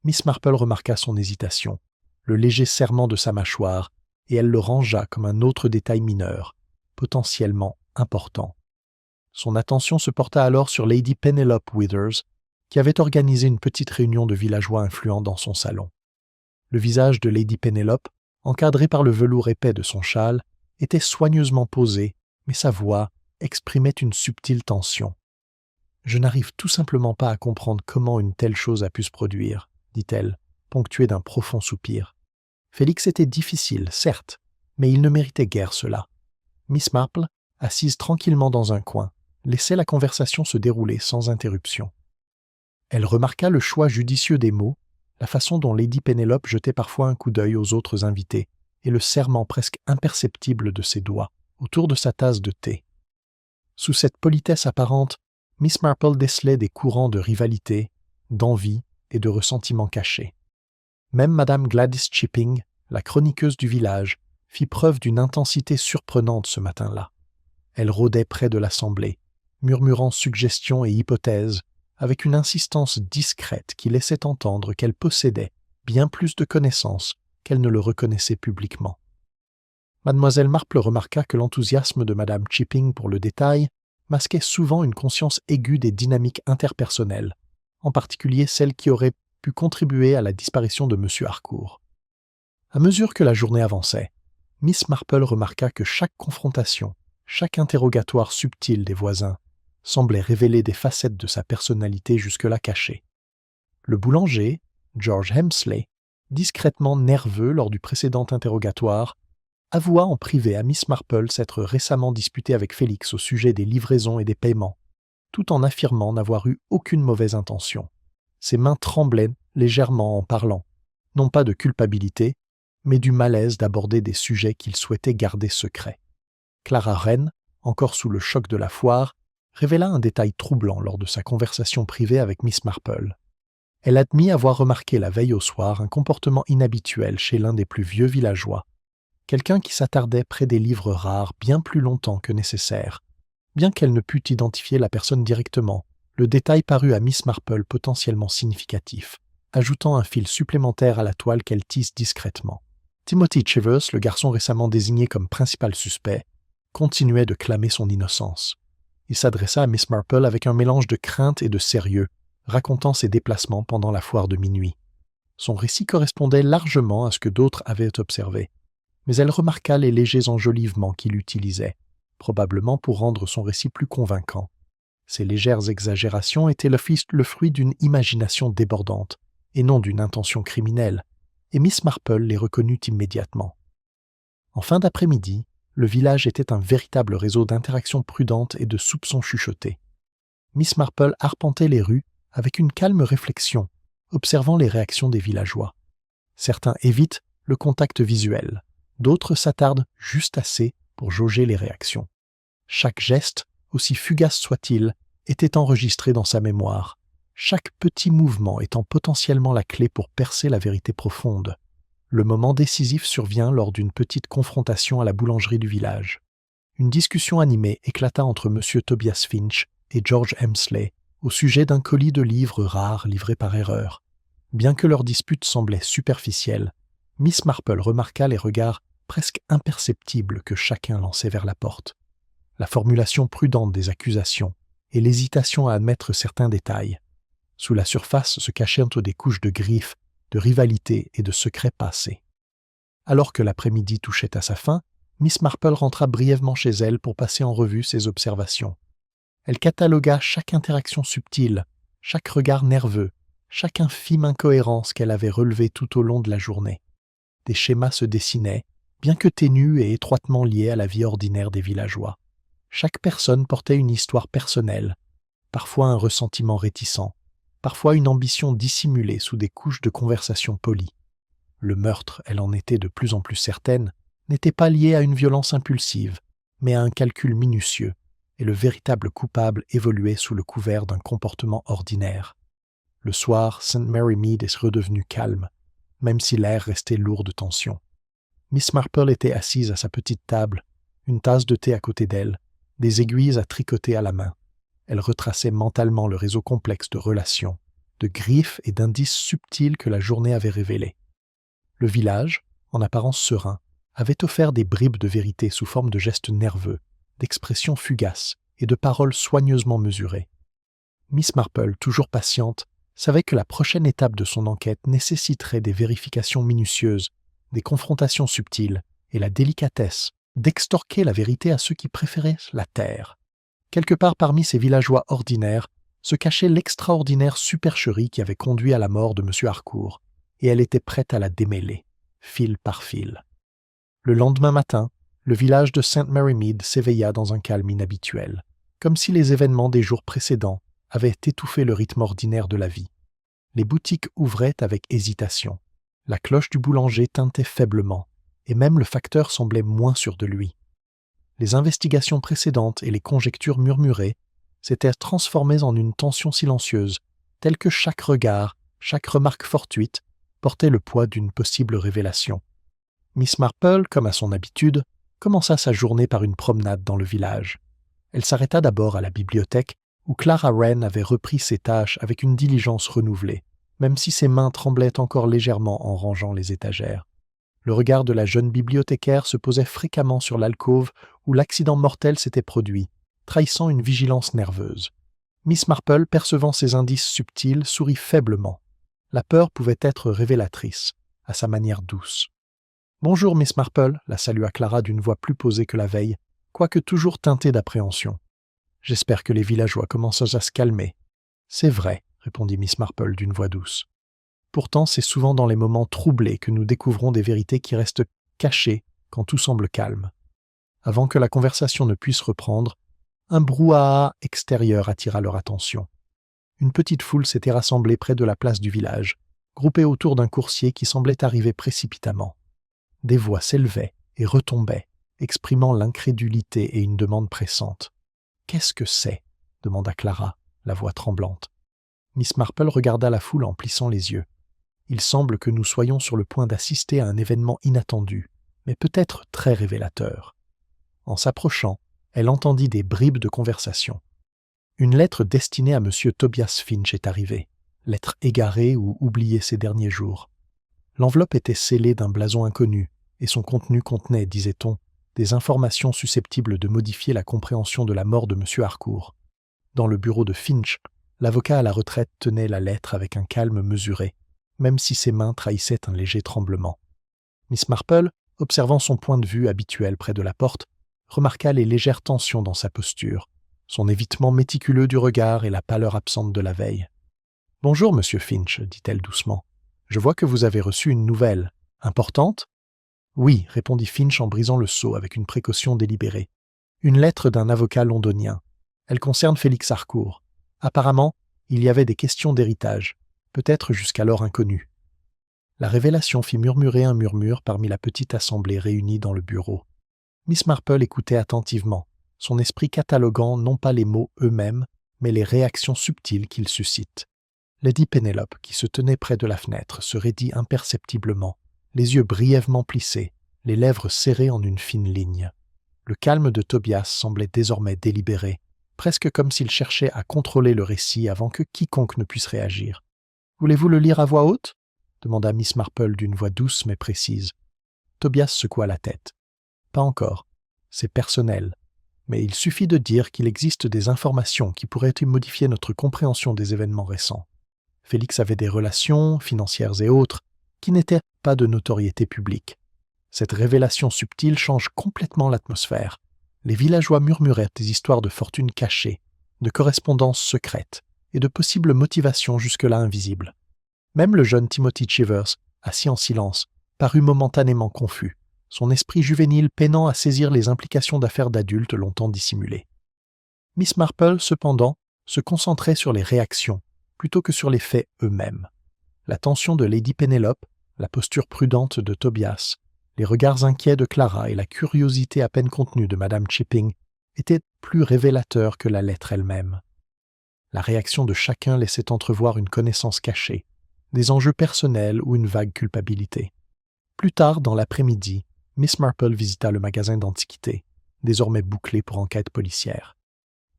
A: Miss Marple remarqua son hésitation, le léger serrement de sa mâchoire, et elle le rangea comme un autre détail mineur, potentiellement important. Son attention se porta alors sur Lady Penelope Withers, qui avait organisé une petite réunion de villageois influents dans son salon. Le visage de Lady Penelope, encadré par le velours épais de son châle, était soigneusement posé, mais sa voix exprimait une subtile tension. « Je n'arrive tout simplement pas à comprendre comment une telle chose a pu se produire, » dit-elle, ponctuée d'un profond soupir. Félix était difficile, certes, mais il ne méritait guère cela. Miss Marple, assise tranquillement dans un coin, laissait la conversation se dérouler sans interruption. Elle remarqua le choix judicieux des mots, la façon dont Lady Penelope jetait parfois un coup d'œil aux autres invités, et le serrement presque imperceptible de ses doigts autour de sa tasse de thé. Sous cette politesse apparente, Miss Marple décelait des courants de rivalité, d'envie et de ressentiment cachés. Même Madame Gladys Chipping, la chroniqueuse du village, fit preuve d'une intensité surprenante ce matin-là. Elle rôdait près de l'assemblée, murmurant suggestions et hypothèses, avec une insistance discrète qui laissait entendre qu'elle possédait bien plus de connaissances qu'elle ne le reconnaissait publiquement. Mademoiselle Marple remarqua que l'enthousiasme de Madame Chipping pour le détail masquait souvent une conscience aiguë des dynamiques interpersonnelles, en particulier celles qui auraient pu contribuer à la disparition de M. Harcourt. À mesure que la journée avançait, Miss Marple remarqua que chaque confrontation, chaque interrogatoire subtil des voisins, semblait révéler des facettes de sa personnalité jusque-là cachées. Le boulanger, George Hemsley, discrètement nerveux lors du précédent interrogatoire, avoua en privé à Miss Marple s'être récemment disputé avec Félix au sujet des livraisons et des paiements, tout en affirmant n'avoir eu aucune mauvaise intention. Ses mains tremblaient légèrement en parlant, non pas de culpabilité, mais du malaise d'aborder des sujets qu'il souhaitait garder secrets. Clara Wren, encore sous le choc de la foire, révéla un détail troublant lors de sa conversation privée avec Miss Marple. Elle admit avoir remarqué la veille au soir un comportement inhabituel chez l'un des plus vieux villageois, quelqu'un qui s'attardait près des livres rares bien plus longtemps que nécessaire. Bien qu'elle ne pût identifier la personne directement, le détail parut à Miss Marple potentiellement significatif, ajoutant un fil supplémentaire à la toile qu'elle tisse discrètement. Timothy Chivers, le garçon récemment désigné comme principal suspect, continuait de clamer son innocence. Il s'adressa à Miss Marple avec un mélange de crainte et de sérieux, racontant ses déplacements pendant la foire de minuit. Son récit correspondait largement à ce que d'autres avaient observé, mais elle remarqua les légers enjolivements qu'il utilisait, probablement pour rendre son récit plus convaincant. Ces légères exagérations étaient le fruit d'une imagination débordante, et non d'une intention criminelle, et Miss Marple les reconnut immédiatement. En fin d'après-midi, le village était un véritable réseau d'interactions prudentes et de soupçons chuchotés. Miss Marple arpentait les rues avec une calme réflexion, observant les réactions des villageois. Certains évitent le contact visuel, d'autres s'attardent juste assez pour jauger les réactions. Chaque geste, aussi fugace soit-il, était enregistré dans sa mémoire, chaque petit mouvement étant potentiellement la clé pour percer la vérité profonde. Le moment décisif survient lors d'une petite confrontation à la boulangerie du village. Une discussion animée éclata entre M. Tobias Finch et George Hemsley au sujet d'un colis de livres rares livré par erreur. Bien que leur dispute semblait superficielle, Miss Marple remarqua les regards presque imperceptibles que chacun lançait vers la porte. La formulation prudente des accusations et l'hésitation à admettre certains détails. Sous la surface se cachaient des couches de griffes, de rivalité et de secrets passés. Alors que l'après-midi touchait à sa fin, Miss Marple rentra brièvement chez elle pour passer en revue ses observations. Elle catalogua chaque interaction subtile, chaque regard nerveux, chaque infime incohérence qu'elle avait relevée tout au long de la journée. Des schémas se dessinaient, bien que ténus et étroitement liés à la vie ordinaire des villageois. Chaque personne portait une histoire personnelle, parfois un ressentiment réticent, parfois une ambition dissimulée sous des couches de conversation polies. Le meurtre, elle en était de plus en plus certaine, n'était pas lié à une violence impulsive, mais à un calcul minutieux, et le véritable coupable évoluait sous le couvert d'un comportement ordinaire. Le soir, St. Mary Mead est redevenu calme, même si l'air restait lourd de tension. Miss Marple était assise à sa petite table, une tasse de thé à côté d'elle, des aiguilles à tricoter à la main. Elle retraçait mentalement le réseau complexe de relations, de griffes et d'indices subtils que la journée avait révélés. Le village, en apparence serein, avait offert des bribes de vérité sous forme de gestes nerveux, d'expressions fugaces et de paroles soigneusement mesurées. Miss Marple, toujours patiente, savait que la prochaine étape de son enquête nécessiterait des vérifications minutieuses, des confrontations subtiles et la délicatesse d'extorquer la vérité à ceux qui préféraient la taire. Quelque part parmi ces villageois ordinaires se cachait l'extraordinaire supercherie qui avait conduit à la mort de M. Harcourt, et elle était prête à la démêler, fil par fil. Le lendemain matin, le village de St. Mary Mead s'éveilla dans un calme inhabituel, comme si les événements des jours précédents avaient étouffé le rythme ordinaire de la vie. Les boutiques ouvraient avec hésitation. La cloche du boulanger tintait faiblement, et même le facteur semblait moins sûr de lui. Les investigations précédentes et les conjectures murmurées s'étaient transformées en une tension silencieuse, telle que chaque regard, chaque remarque fortuite portait le poids d'une possible révélation. Miss Marple, comme à son habitude, commença sa journée par une promenade dans le village. Elle s'arrêta d'abord à la bibliothèque, où Clara Wren avait repris ses tâches avec une diligence renouvelée, même si ses mains tremblaient encore légèrement en rangeant les étagères. Le regard de la jeune bibliothécaire se posait fréquemment sur l'alcôve où l'accident mortel s'était produit, trahissant une vigilance nerveuse. Miss Marple, percevant ces indices subtils, sourit faiblement. La peur pouvait être révélatrice, à sa manière douce. « Bonjour, Miss Marple », la salua Clara d'une voix plus posée que la veille, quoique toujours teintée d'appréhension. « J'espère que les villageois commencent à se calmer. »« C'est vrai, » répondit Miss Marple d'une voix douce. « Pourtant, c'est souvent dans les moments troublés que nous découvrons des vérités qui restent cachées quand tout semble calme. » Avant que la conversation ne puisse reprendre, un brouhaha extérieur attira leur attention. Une petite foule s'était rassemblée près de la place du village, groupée autour d'un coursier qui semblait arriver précipitamment. Des voix s'élevaient et retombaient, exprimant l'incrédulité et une demande pressante. « Qu'est-ce que c'est » demanda Clara, la voix tremblante. Miss Marple regarda la foule en plissant les yeux. « Il semble que nous soyons sur le point d'assister à un événement inattendu, mais peut-être très révélateur. » En s'approchant, elle entendit des bribes de conversation. Une lettre destinée à M. Tobias Finch est arrivée, lettre égarée ou oubliée ces derniers jours. L'enveloppe était scellée d'un blason inconnu, et son contenu contenait, disait-on, des informations susceptibles de modifier la compréhension de la mort de M. Harcourt. Dans le bureau de Finch, l'avocat à la retraite tenait la lettre avec un calme mesuré, même si ses mains trahissaient un léger tremblement. Miss Marple, observant son point de vue habituel près de la porte, remarqua les légères tensions dans sa posture, son évitement méticuleux du regard et la pâleur absente de la veille. « Bonjour, monsieur Finch, » dit-elle doucement. « Je vois que vous avez reçu une nouvelle. Importante ?»« Oui, » répondit Finch en brisant le sceau avec une précaution délibérée. « Une lettre d'un avocat londonien. Elle concerne Félix Harcourt. Apparemment, il y avait des questions d'héritage, peut-être jusqu'alors inconnues. » La révélation fit murmurer un murmure parmi la petite assemblée réunie dans le bureau. Miss Marple écoutait attentivement, son esprit cataloguant non pas les mots eux-mêmes, mais les réactions subtiles qu'ils suscitent. Lady Pénélope, qui se tenait près de la fenêtre, se raidit imperceptiblement, les yeux brièvement plissés, les lèvres serrées en une fine ligne. Le calme de Tobias semblait désormais délibéré, presque comme s'il cherchait à contrôler le récit avant que quiconque ne puisse réagir. « Voulez-vous le lire à voix haute » demanda Miss Marple d'une voix douce mais précise. Tobias secoua la tête. « Pas encore. C'est personnel. Mais il suffit de dire qu'il existe des informations qui pourraient modifier notre compréhension des événements récents. Félix avait des relations, financières et autres, qui n'étaient pas de notoriété publique. Cette révélation subtile change complètement l'atmosphère. Les villageois murmuraient des histoires de fortunes cachées, de correspondances secrètes et de possibles motivations jusque-là invisibles. Même le jeune Timothy Chivers, assis en silence, parut momentanément confus, son esprit juvénile peinant à saisir les implications d'affaires d'adultes longtemps dissimulées. Miss Marple, cependant, se concentrait sur les réactions, plutôt que sur les faits eux-mêmes. L'attention de Lady Pénélope, la posture prudente de Tobias, les regards inquiets de Clara et la curiosité à peine contenue de Madame Chipping étaient plus révélateurs que la lettre elle-même. La réaction de chacun laissait entrevoir une connaissance cachée, des enjeux personnels ou une vague culpabilité. Plus tard, dans l'après-midi, Miss Marple visita le magasin d'antiquités, désormais bouclé pour enquête policière.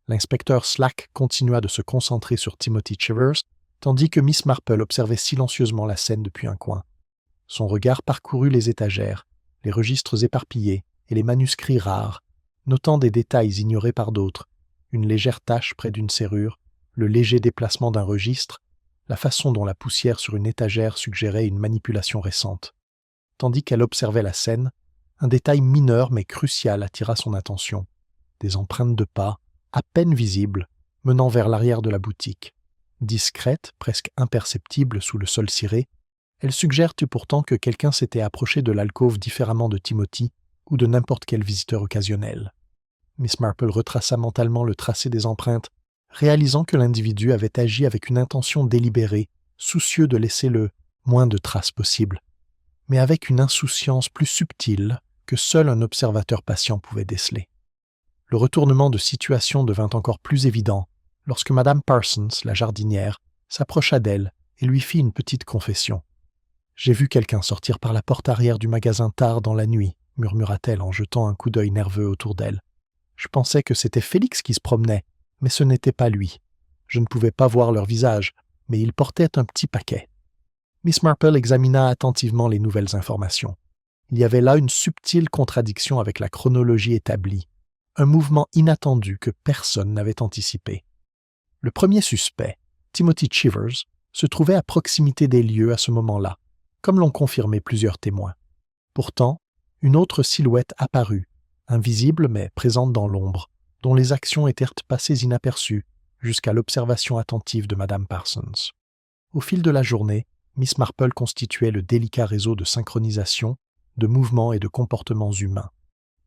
A: L'inspecteur Slack continua de se concentrer sur Timothy Chivers, tandis que Miss Marple observait silencieusement la scène depuis un coin. Son regard parcourut les étagères, les registres éparpillés et les manuscrits rares, notant des détails ignorés par d'autres, une légère tache près d'une serrure, le léger déplacement d'un registre, la façon dont la poussière sur une étagère suggérait une manipulation récente. Tandis qu'elle observait la scène, un détail mineur mais crucial attira son attention. Des empreintes de pas, à peine visibles, menant vers l'arrière de la boutique. Discrètes, presque imperceptibles sous le sol ciré, elles suggèrent pourtant que quelqu'un s'était approché de l'alcôve différemment de Timothy ou de n'importe quel visiteur occasionnel. Miss Marple retraça mentalement le tracé des empreintes, réalisant que l'individu avait agi avec une intention délibérée, soucieux de laisser le moins de traces possible, mais avec une insouciance plus subtile que seul un observateur patient pouvait déceler. Le retournement de situation devint encore plus évident lorsque Madame Parsons, la jardinière, s'approcha d'elle et lui fit une petite confession. J'ai vu quelqu'un sortir par la porte arrière du magasin tard dans la nuit, murmura-t-elle en jetant un coup d'œil nerveux autour d'elle. Je pensais que c'était Félix qui se promenait, mais ce n'était pas lui. Je ne pouvais pas voir leur visage, mais il portait un petit paquet. Miss Marple examina attentivement les nouvelles informations. Il y avait là une subtile contradiction avec la chronologie établie, un mouvement inattendu que personne n'avait anticipé. Le premier suspect, Timothy Chivers, se trouvait à proximité des lieux à ce moment-là, comme l'ont confirmé plusieurs témoins. Pourtant, une autre silhouette apparut, invisible mais présente dans l'ombre, dont les actions étaient passées inaperçues jusqu'à l'observation attentive de Madame Parsons. Au fil de la journée, Miss Marple constituait le délicat réseau de synchronisation, de mouvements et de comportements humains.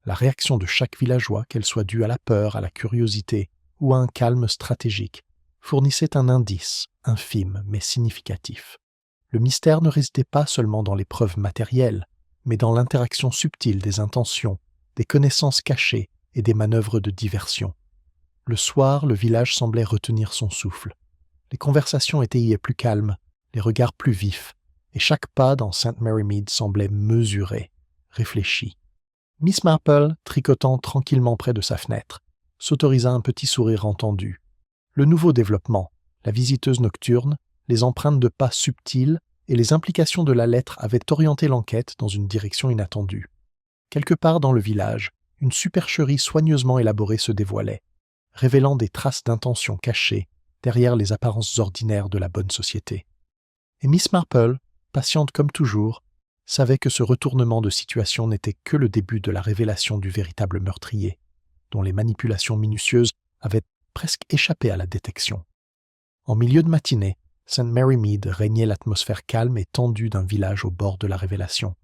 A: La réaction de chaque villageois, qu'elle soit due à la peur, à la curiosité ou à un calme stratégique, fournissait un indice, infime mais significatif. Le mystère ne résidait pas seulement dans les preuves matérielles, mais dans l'interaction subtile des intentions, des connaissances cachées et des manœuvres de diversion. Le soir, le village semblait retenir son souffle. Les conversations étaient plus calmes, les regards plus vifs, et chaque pas dans St. Mary Mead semblait mesuré, réfléchi. Miss Marple, tricotant tranquillement près de sa fenêtre, s'autorisa un petit sourire entendu. Le nouveau développement, la visiteuse nocturne, les empreintes de pas subtiles et les implications de la lettre avaient orienté l'enquête dans une direction inattendue. Quelque part dans le village, une supercherie soigneusement élaborée se dévoilait, révélant des traces d'intention cachées derrière les apparences ordinaires de la bonne société. Et Miss Marple, patiente comme toujours, savait que ce retournement de situation n'était que le début de la révélation du véritable meurtrier, dont les manipulations minutieuses avaient presque échappé à la détection. En milieu de matinée, St. Mary Mead régnait l'atmosphère calme et tendue d'un village au bord de la révélation.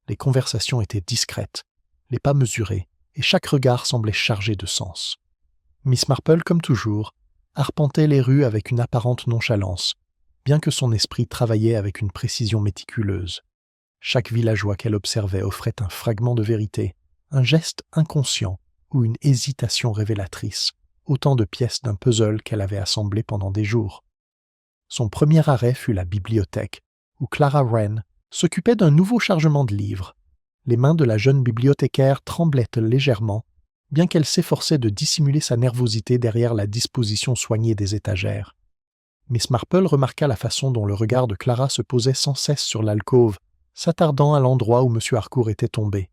A: Les conversations étaient discrètes, les pas mesurés, et chaque regard semblait chargé de sens. Miss Marple, comme toujours, arpentait les rues avec une apparente nonchalance, bien que son esprit travaillait avec une précision méticuleuse. Chaque villageois qu'elle observait offrait un fragment de vérité, un geste inconscient ou une hésitation révélatrice, autant de pièces d'un puzzle qu'elle avait assemblé pendant des jours. Son premier arrêt fut la bibliothèque, où Clara Wren s'occupait d'un nouveau chargement de livres. Les mains de la jeune bibliothécaire tremblaient légèrement, bien qu'elle s'efforçait de dissimuler sa nervosité derrière la disposition soignée des étagères. Miss Marple remarqua la façon dont le regard de Clara se posait sans cesse sur l'alcôve, s'attardant à l'endroit où M. Harcourt était tombé.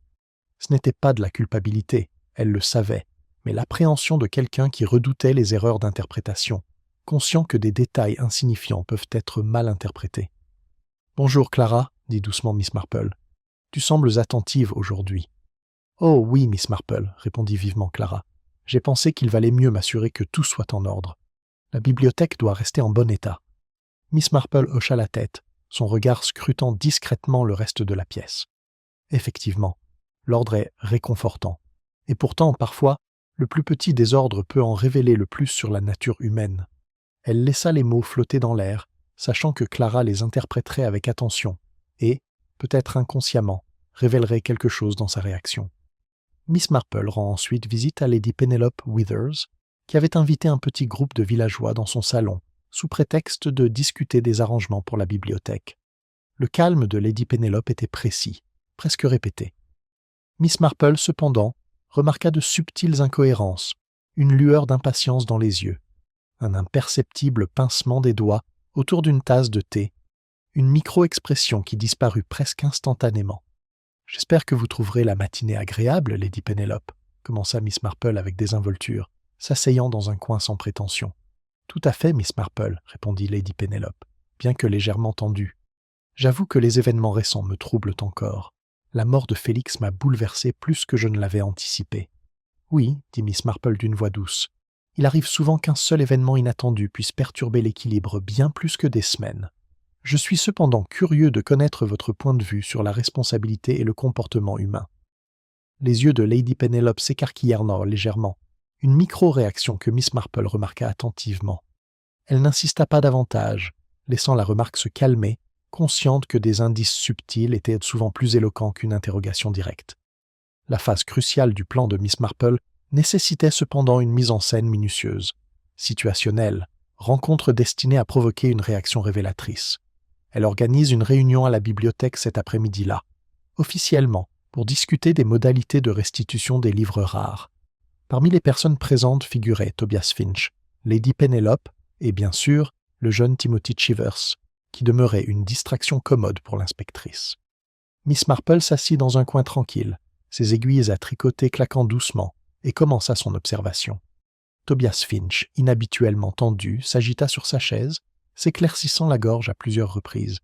A: Ce n'était pas de la culpabilité, elle le savait, mais l'appréhension de quelqu'un qui redoutait les erreurs d'interprétation, conscient que des détails insignifiants peuvent être mal interprétés. « Bonjour Clara, » dit doucement Miss Marple. « Tu sembles attentive aujourd'hui. »« Oh oui, Miss Marple, » répondit vivement Clara. « J'ai pensé qu'il valait mieux m'assurer que tout soit en ordre. La bibliothèque doit rester en bon état. » Miss Marple hocha la tête, son regard scrutant discrètement le reste de la pièce. Effectivement, l'ordre est réconfortant. Et pourtant, parfois, le plus petit désordre peut en révéler le plus sur la nature humaine. Elle laissa les mots flotter dans l'air, sachant que Clara les interpréterait avec attention et, peut-être inconsciemment, révélerait quelque chose dans sa réaction. Miss Marple rend ensuite visite à Lady Penelope Withers, qui avait invité un petit groupe de villageois dans son salon, sous prétexte de discuter des arrangements pour la bibliothèque. Le calme de Lady Penelope était précis, presque répété. Miss Marple, cependant, remarqua de subtiles incohérences, une lueur d'impatience dans les yeux, un imperceptible pincement des doigts autour d'une tasse de thé, une micro-expression qui disparut presque instantanément. « J'espère que vous trouverez la matinée agréable, Lady Penelope, » commença Miss Marple avec désinvolture, s'asseyant dans un coin sans prétention. « Tout à fait, Miss Marple, » répondit Lady Penelope, bien que légèrement tendue. « J'avoue que les événements récents me troublent encore. La mort de Félix m'a bouleversé plus que je ne l'avais anticipé. »« Oui, » dit Miss Marple d'une voix douce. « Il arrive souvent qu'un seul événement inattendu puisse perturber l'équilibre bien plus que des semaines. Je suis cependant curieux de connaître votre point de vue sur la responsabilité et le comportement humain. » Les yeux de Lady Penelope s'écarquillèrent légèrement, une micro-réaction que Miss Marple remarqua attentivement. Elle n'insista pas davantage, laissant la remarque se calmer, consciente que des indices subtils étaient souvent plus éloquents qu'une interrogation directe. La phase cruciale du plan de Miss Marple nécessitait cependant une mise en scène minutieuse, situationnelle, rencontre destinée à provoquer une réaction révélatrice. Elle organise une réunion à la bibliothèque cet après-midi-là, officiellement, pour discuter des modalités de restitution des livres rares. Parmi les personnes présentes figuraient Tobias Finch, Lady Penelope et, bien sûr, le jeune Timothy Chivers, qui demeurait une distraction commode pour l'inspectrice. Miss Marple s'assit dans un coin tranquille, ses aiguilles à tricoter claquant doucement, et commença son observation. Tobias Finch, inhabituellement tendu, s'agita sur sa chaise, s'éclaircissant la gorge à plusieurs reprises.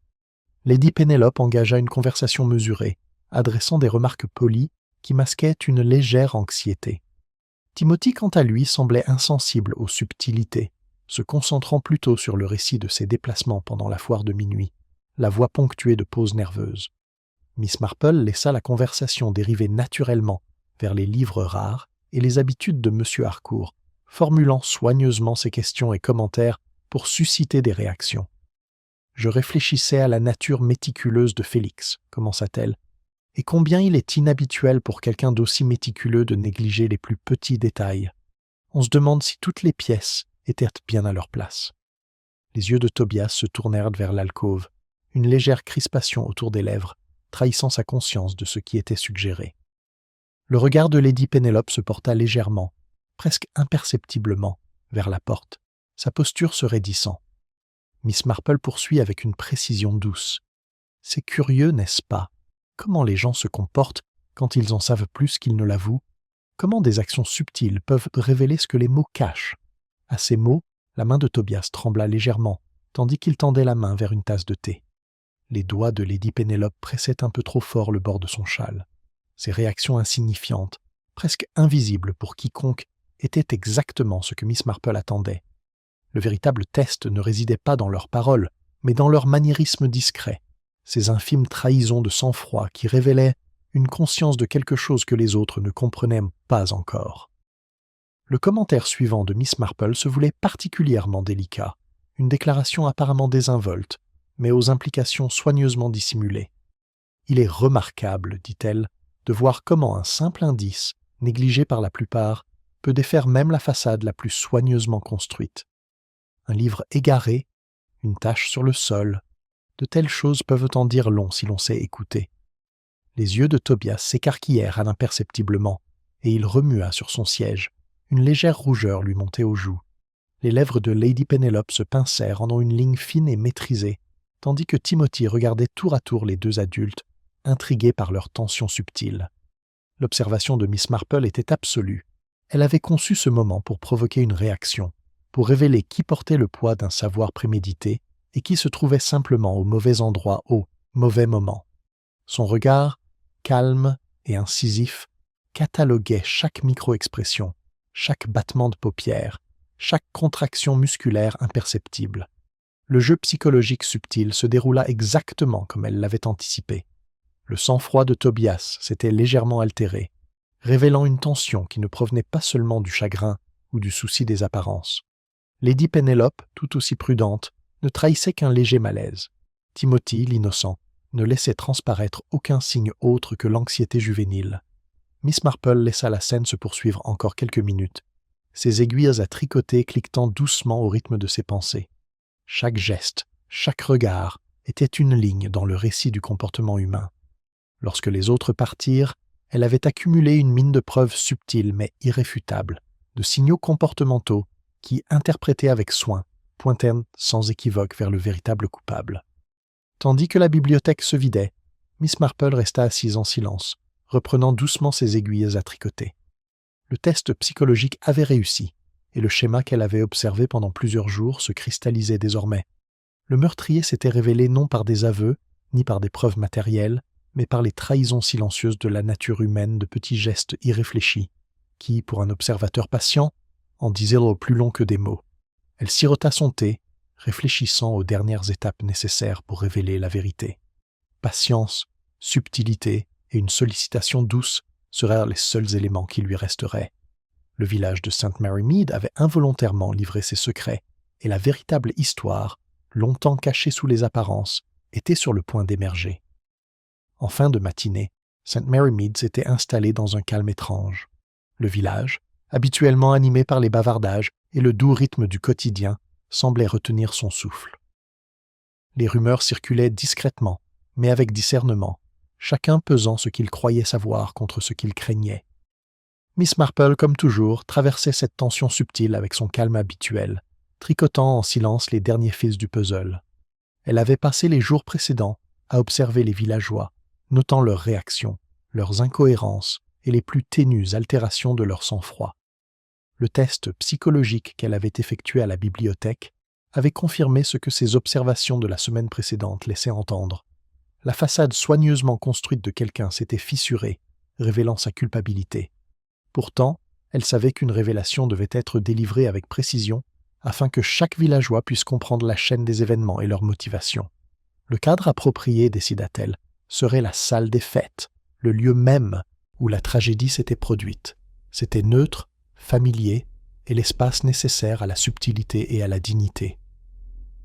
A: Lady Penelope engagea une conversation mesurée, adressant des remarques polies qui masquaient une légère anxiété. Timothy, quant à lui, semblait insensible aux subtilités, se concentrant plutôt sur le récit de ses déplacements pendant la foire de minuit, la voix ponctuée de pauses nerveuses. Miss Marple laissa la conversation dériver naturellement vers les livres rares et les habitudes de M. Harcourt, formulant soigneusement ses questions et commentaires pour susciter des réactions. « Je réfléchissais à la nature méticuleuse de Félix, commença-t-elle, et combien il est inhabituel pour quelqu'un d'aussi méticuleux de négliger les plus petits détails. On se demande si toutes les pièces étaient bien à leur place. » Les yeux de Tobias se tournèrent vers l'alcôve, une légère crispation autour des lèvres, trahissant sa conscience de ce qui était suggéré. Le regard de Lady Penelope se porta légèrement, presque imperceptiblement, vers la porte, sa posture se raidissant. Miss Marple poursuit avec une précision douce. « C'est curieux, n'est-ce pas? Comment les gens se comportent quand ils en savent plus qu'ils ne l'avouent? Comment des actions subtiles peuvent révéler ce que les mots cachent ?» À ces mots, la main de Tobias trembla légèrement, tandis qu'il tendait la main vers une tasse de thé. Les doigts de Lady Penelope pressaient un peu trop fort le bord de son châle. Ces réactions insignifiantes, presque invisibles pour quiconque, étaient exactement ce que Miss Marple attendait. Le véritable test ne résidait pas dans leurs paroles, mais dans leur maniérisme discret, ces infimes trahisons de sang-froid qui révélaient une conscience de quelque chose que les autres ne comprenaient pas encore. Le commentaire suivant de Miss Marple se voulait particulièrement délicat, une déclaration apparemment désinvolte, mais aux implications soigneusement dissimulées. « Il est remarquable, dit-elle, de voir comment un simple indice, négligé par la plupart, peut défaire même la façade la plus soigneusement construite. Un livre égaré, une tache sur le sol, de telles choses peuvent en dire long si l'on sait écouter. » Les yeux de Tobias s'écarquillèrent imperceptiblement, et il remua sur son siège. Une légère rougeur lui montait aux joues. Les lèvres de Lady Penelope se pincèrent en une ligne fine et maîtrisée, tandis que Timothy regardait tour à tour les deux adultes, intrigués par leur tension subtile. L'observation de Miss Marple était absolue. Elle avait conçu ce moment pour provoquer une réaction, pour révéler qui portait le poids d'un savoir prémédité et qui se trouvait simplement au mauvais endroit au mauvais moment. Son regard, calme et incisif, cataloguait chaque micro-expression, chaque battement de paupières, chaque contraction musculaire imperceptible. Le jeu psychologique subtil se déroula exactement comme elle l'avait anticipé. Le sang-froid de Tobias s'était légèrement altéré, révélant une tension qui ne provenait pas seulement du chagrin ou du souci des apparences. Lady Penelope, tout aussi prudente, ne trahissait qu'un léger malaise. Timothy, l'innocent, ne laissait transparaître aucun signe autre que l'anxiété juvénile. Miss Marple laissa la scène se poursuivre encore quelques minutes, ses aiguilles à tricoter cliquetant doucement au rythme de ses pensées. Chaque geste, chaque regard était une ligne dans le récit du comportement humain. Lorsque les autres partirent, elle avait accumulé une mine de preuves subtiles mais irréfutables, de signaux comportementaux qui, interprétés avec soin, pointaient sans équivoque vers le véritable coupable. Tandis que la bibliothèque se vidait, Miss Marple resta assise en silence, reprenant doucement ses aiguilles à tricoter. Le test psychologique avait réussi, et le schéma qu'elle avait observé pendant plusieurs jours se cristallisait désormais. Le meurtrier s'était révélé non par des aveux, ni par des preuves matérielles, mais par les trahisons silencieuses de la nature humaine de petits gestes irréfléchis, qui, pour un observateur patient, en disaient plus long que des mots. Elle sirota son thé, réfléchissant aux dernières étapes nécessaires pour révéler la vérité. Patience, subtilité et une sollicitation douce seraient les seuls éléments qui lui resteraient. Le village de St. Mary Mead avait involontairement livré ses secrets, et la véritable histoire, longtemps cachée sous les apparences, était sur le point d'émerger. En fin de matinée, St. Mary Mead s'était installé dans un calme étrange. Le village, habituellement animé par les bavardages et le doux rythme du quotidien, semblait retenir son souffle. Les rumeurs circulaient discrètement, mais avec discernement, chacun pesant ce qu'il croyait savoir contre ce qu'il craignait. Miss Marple, comme toujours, traversait cette tension subtile avec son calme habituel, tricotant en silence les derniers fils du puzzle. Elle avait passé les jours précédents à observer les villageois, notant leurs réactions, leurs incohérences et les plus ténues altérations de leur sang-froid. Le test psychologique qu'elle avait effectué à la bibliothèque avait confirmé ce que ses observations de la semaine précédente laissaient entendre. La façade soigneusement construite de quelqu'un s'était fissurée, révélant sa culpabilité. Pourtant, elle savait qu'une révélation devait être délivrée avec précision afin que chaque villageois puisse comprendre la chaîne des événements et leurs motivations. Le cadre approprié, décida-t-elle, serait la salle des fêtes, le lieu même où la tragédie s'était produite. C'était neutre, familier et l'espace nécessaire à la subtilité et à la dignité.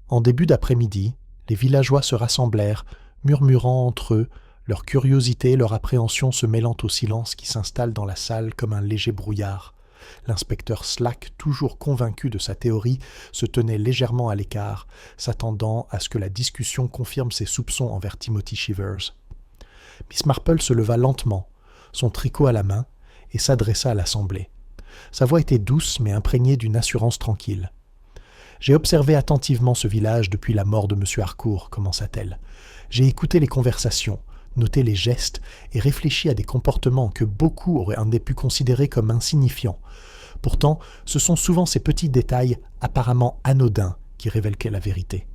A: En début d'après-midi, les villageois se rassemblèrent, murmurant entre eux, leur curiosité et leur appréhension se mêlant au silence qui s'installe dans la salle comme un léger brouillard. L'inspecteur Slack, toujours convaincu de sa théorie, se tenait légèrement à l'écart, s'attendant à ce que la discussion confirme ses soupçons envers Timothy Chivers. Miss Marple se leva lentement, son tricot à la main, et s'adressa à l'assemblée. Sa voix était douce mais imprégnée d'une assurance tranquille. « J'ai observé attentivement ce village depuis la mort de M. Harcourt, commença-t-elle. J'ai écouté les conversations, noté les gestes et réfléchi à des comportements que beaucoup auraient pu considérer comme insignifiants. Pourtant, ce sont souvent ces petits détails apparemment anodins qui révèlent la vérité. »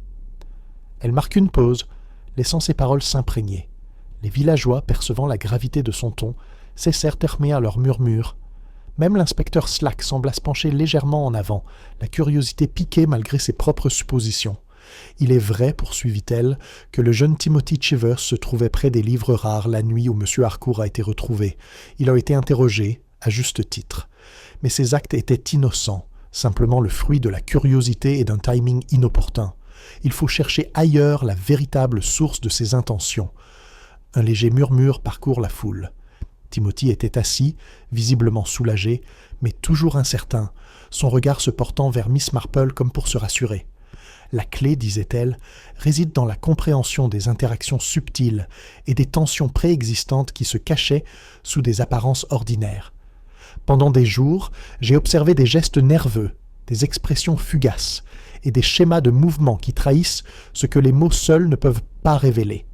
A: Elle marque une pause, laissant ses paroles s'imprégner. Les villageois, percevant la gravité de son ton, cessèrent d'ermer à leurs murmures. Même l'inspecteur Slack sembla se pencher légèrement en avant, la curiosité piquée malgré ses propres suppositions. « Il est vrai, poursuivit-elle, que le jeune Timothy Chivers se trouvait près des livres rares la nuit où M. Harcourt a été retrouvé. Il a été interrogé, à juste titre. Mais ses actes étaient innocents, simplement le fruit de la curiosité et d'un timing inopportun. Il faut chercher ailleurs la véritable source de ses intentions. » Un léger murmure parcourt la foule. Timothy était assis, visiblement soulagé, mais toujours incertain, son regard se portant vers Miss Marple comme pour se rassurer. La clé, disait-elle, réside dans la compréhension des interactions subtiles et des tensions préexistantes qui se cachaient sous des apparences ordinaires. Pendant des jours, j'ai observé des gestes nerveux, des expressions fugaces et des schémas de mouvement qui trahissent ce que les mots seuls ne peuvent pas révéler.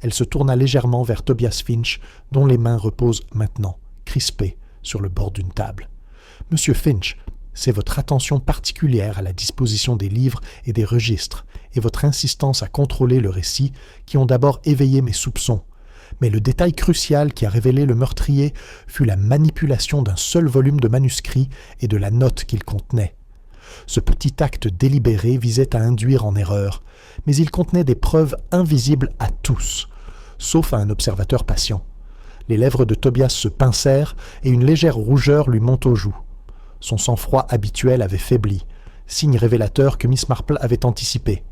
A: Elle se tourna légèrement vers Tobias Finch, dont les mains reposent maintenant, crispées, sur le bord d'une table. « Monsieur Finch, c'est votre attention particulière à la disposition des livres et des registres, et votre insistance à contrôler le récit qui ont d'abord éveillé mes soupçons. Mais le détail crucial qui a révélé le meurtrier fut la manipulation d'un seul volume de manuscrit et de la note qu'il contenait. Ce petit acte délibéré visait à induire en erreur, mais il contenait des preuves invisibles à tous, sauf à un observateur patient. Les lèvres de Tobias se pincèrent et une légère rougeur lui monta aux joues. Son sang-froid habituel avait faibli, signe révélateur que Miss Marple avait anticipé.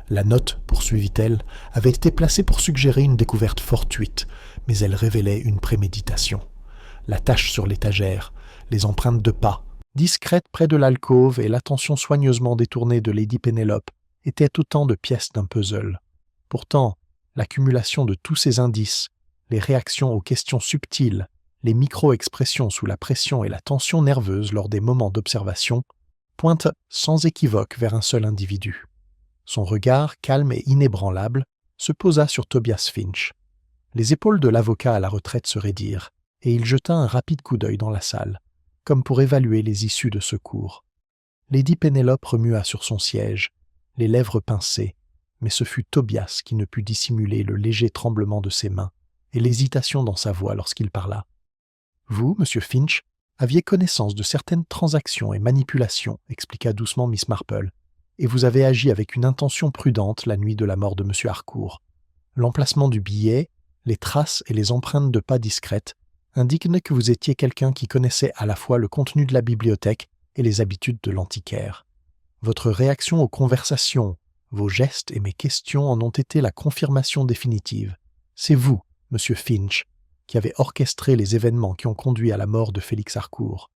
A: La note, poursuivit-elle, avait été placée pour suggérer une découverte fortuite, mais elle révélait une préméditation. La tache sur l'étagère, les empreintes de pas, discrètes près de l'alcôve et l'attention soigneusement détournée de Lady Pénélope étaient autant de pièces d'un puzzle. Pourtant, l'accumulation de tous ces indices, les réactions aux questions subtiles, les micro-expressions sous la pression et la tension nerveuse lors des moments d'observation, pointent sans équivoque vers un seul individu. Son regard, calme et inébranlable, se posa sur Tobias Finch. Les épaules de l'avocat à la retraite se raidirent, et il jeta un rapide coup d'œil dans la salle, comme pour évaluer les issues de secours. Lady Pénélope remua sur son siège, les lèvres pincées, mais ce fut Tobias qui ne put dissimuler le léger tremblement de ses mains et l'hésitation dans sa voix lorsqu'il parla. « Vous, monsieur Finch, aviez connaissance de certaines transactions et manipulations, expliqua doucement Miss Marple, et vous avez agi avec une intention prudente la nuit de la mort de M. Harcourt. L'emplacement du billet, les traces et les empreintes de pas discrètes indiquent que vous étiez quelqu'un qui connaissait à la fois le contenu de la bibliothèque et les habitudes de l'antiquaire. Votre réaction aux conversations, vos gestes et mes questions en ont été la confirmation définitive. C'est vous, monsieur Finch, qui avez orchestré les événements qui ont conduit à la mort de Félix Harcourt. »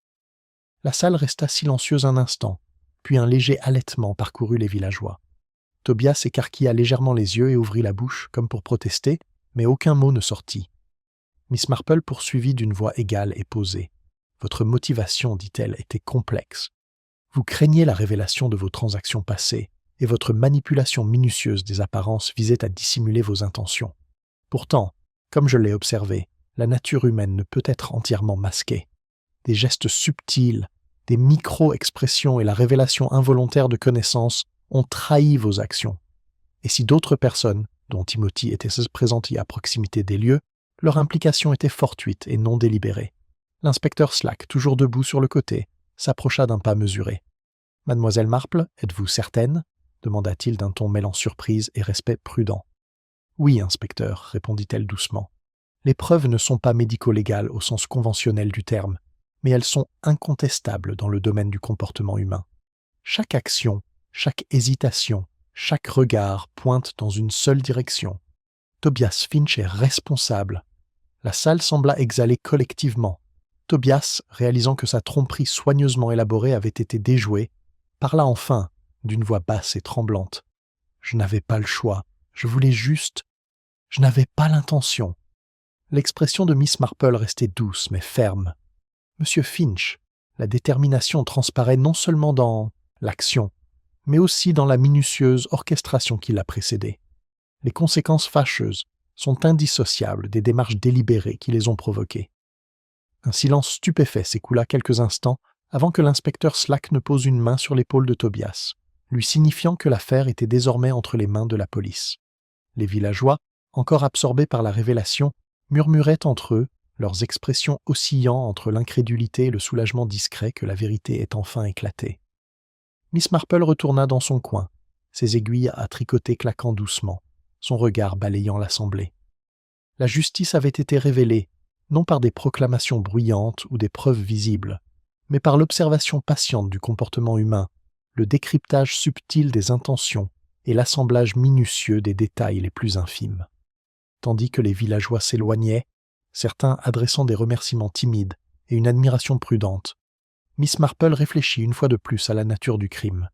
A: La salle resta silencieuse un instant, puis un léger halètement parcourut les villageois. Tobias écarquilla légèrement les yeux et ouvrit la bouche, comme pour protester, mais aucun mot ne sortit. Miss Marple poursuivit d'une voix égale et posée. « Votre motivation, dit-elle, était complexe. Vous craignez la révélation de vos transactions passées, et votre manipulation minutieuse des apparences visait à dissimuler vos intentions. Pourtant, comme je l'ai observé, la nature humaine ne peut être entièrement masquée. Des gestes subtils, des micro-expressions et la révélation involontaire de connaissances ont trahi vos actions. Et si d'autres personnes, dont Timothy était présenté à proximité des lieux, leur implication était fortuite et non délibérée. L'inspecteur Slack, toujours debout sur le côté, s'approcha d'un pas mesuré. « Mademoiselle Marple, êtes-vous certaine ?» demanda-t-il d'un ton mêlant surprise et respect prudent. « Oui, inspecteur, répondit-elle doucement. Les preuves ne sont pas médico-légales au sens conventionnel du terme, mais elles sont incontestables dans le domaine du comportement humain. Chaque action, chaque hésitation, chaque regard pointe dans une seule direction. Tobias Finch est responsable. » La salle sembla exhaler collectivement. Tobias, réalisant que sa tromperie soigneusement élaborée avait été déjouée, parla enfin, d'une voix basse et tremblante. « Je n'avais pas le choix. Je voulais juste... Je n'avais pas l'intention. » L'expression de Miss Marple restait douce mais ferme. « Monsieur Finch, la détermination transparaît non seulement dans l'action, mais aussi dans la minutieuse orchestration qui l'a précédée. Les conséquences fâcheuses sont indissociables des démarches délibérées qui les ont provoquées. » Un silence stupéfait s'écoula quelques instants avant que l'inspecteur Slack ne pose une main sur l'épaule de Tobias, lui signifiant que l'affaire était désormais entre les mains de la police. Les villageois, encore absorbés par la révélation, murmuraient entre eux, leurs expressions oscillant entre l'incrédulité et le soulagement discret que la vérité est enfin éclatée. Miss Marple retourna dans son coin, ses aiguilles à tricoter claquant doucement, son regard balayant l'assemblée. La justice avait été révélée, non par des proclamations bruyantes ou des preuves visibles, mais par l'observation patiente du comportement humain, le décryptage subtil des intentions et l'assemblage minutieux des détails les plus infimes. Tandis que les villageois s'éloignaient, certains adressant des remerciements timides et une admiration prudente, Miss Marple réfléchit une fois de plus à la nature du crime.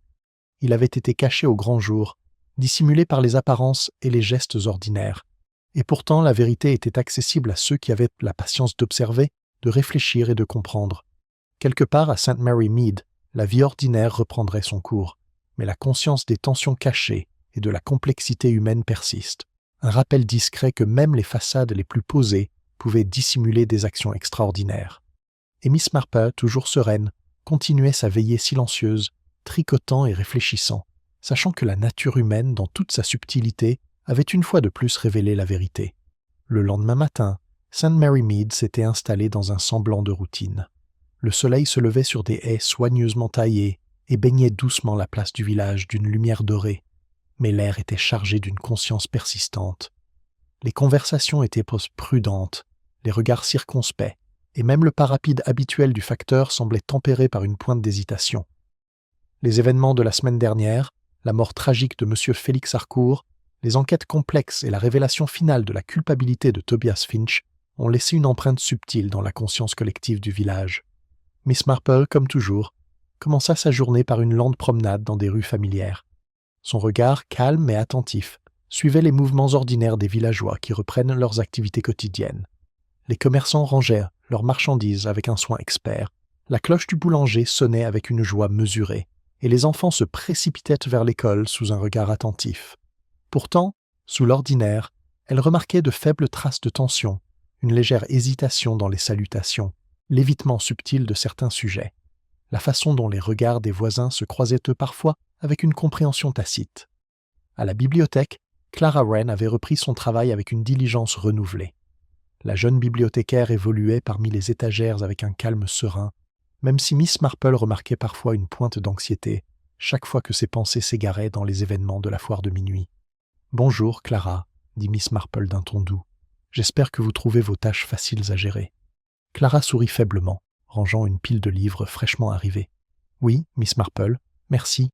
A: Il avait été caché au grand jour, dissimulé par les apparences et les gestes ordinaires, et pourtant la vérité était accessible à ceux qui avaient la patience d'observer, de réfléchir et de comprendre. Quelque part à St. Mary Mead, la vie ordinaire reprendrait son cours, mais la conscience des tensions cachées et de la complexité humaine persiste. Un rappel discret que même les façades les plus posées pouvaient dissimuler des actions extraordinaires. Et Miss Marple, toujours sereine, continuait sa veillée silencieuse, tricotant et réfléchissant, sachant que la nature humaine, dans toute sa subtilité, avait une fois de plus révélé la vérité. Le lendemain matin, St. Mary Mead s'était installée dans un semblant de routine. Le soleil se levait sur des haies soigneusement taillées et baignait doucement la place du village d'une lumière dorée, mais l'air était chargé d'une conscience persistante. Les conversations étaient prudentes, les regards circonspects, et même le pas rapide habituel du facteur semblait tempéré par une pointe d'hésitation. Les événements de la semaine dernière, la mort tragique de M. Félix Harcourt, les enquêtes complexes et la révélation finale de la culpabilité de Tobias Finch ont laissé une empreinte subtile dans la conscience collective du village. Miss Marple, comme toujours, commença sa journée par une lente promenade dans des rues familières. Son regard, calme et attentif, suivait les mouvements ordinaires des villageois qui reprennent leurs activités quotidiennes. Les commerçants rangeaient leurs marchandises avec un soin expert, la cloche du boulanger sonnait avec une joie mesurée, et les enfants se précipitaient vers l'école sous un regard attentif. Pourtant, sous l'ordinaire, elle remarquait de faibles traces de tension, une légère hésitation dans les salutations, l'évitement subtil de certains sujets, la façon dont les regards des voisins se croisaient eux parfois avec une compréhension tacite. À la bibliothèque, Clara Wren avait repris son travail avec une diligence renouvelée. La jeune bibliothécaire évoluait parmi les étagères avec un calme serein, même si Miss Marple remarquait parfois une pointe d'anxiété chaque fois que ses pensées s'égaraient dans les événements de la foire de minuit. « Bonjour, Clara, » dit Miss Marple d'un ton doux. « J'espère que vous trouvez vos tâches faciles à gérer. » Clara sourit faiblement, rangeant une pile de livres fraîchement arrivés. « Oui, Miss Marple, merci.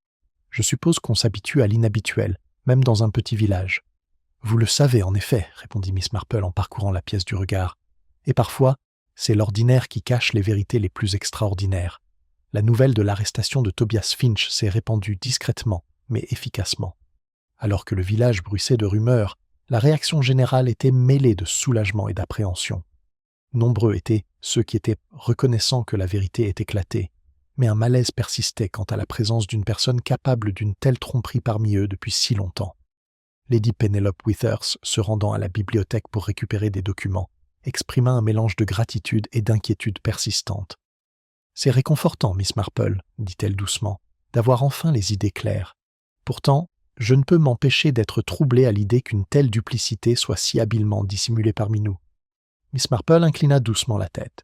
A: Je suppose qu'on s'habitue à l'inhabituel, même dans un petit village. »« Vous le savez, en effet, » répondit Miss Marple en parcourant la pièce du regard. « Et parfois, c'est l'ordinaire qui cache les vérités les plus extraordinaires. La nouvelle de l'arrestation de Tobias Finch s'est répandue discrètement, mais efficacement. Alors que le village bruissait de rumeurs, la réaction générale était mêlée de soulagement et d'appréhension. Nombreux étaient ceux qui étaient reconnaissants que la vérité est éclatée, mais un malaise persistait quant à la présence d'une personne capable d'une telle tromperie parmi eux depuis si longtemps. Lady Penelope Withers, se rendant à la bibliothèque pour récupérer des documents, exprima un mélange de gratitude et d'inquiétude persistante. « C'est réconfortant, Miss Marple, dit-elle doucement, d'avoir enfin les idées claires. Pourtant, je ne peux m'empêcher d'être troublée à l'idée qu'une telle duplicité soit si habilement dissimulée parmi nous. » Miss Marple inclina doucement la tête.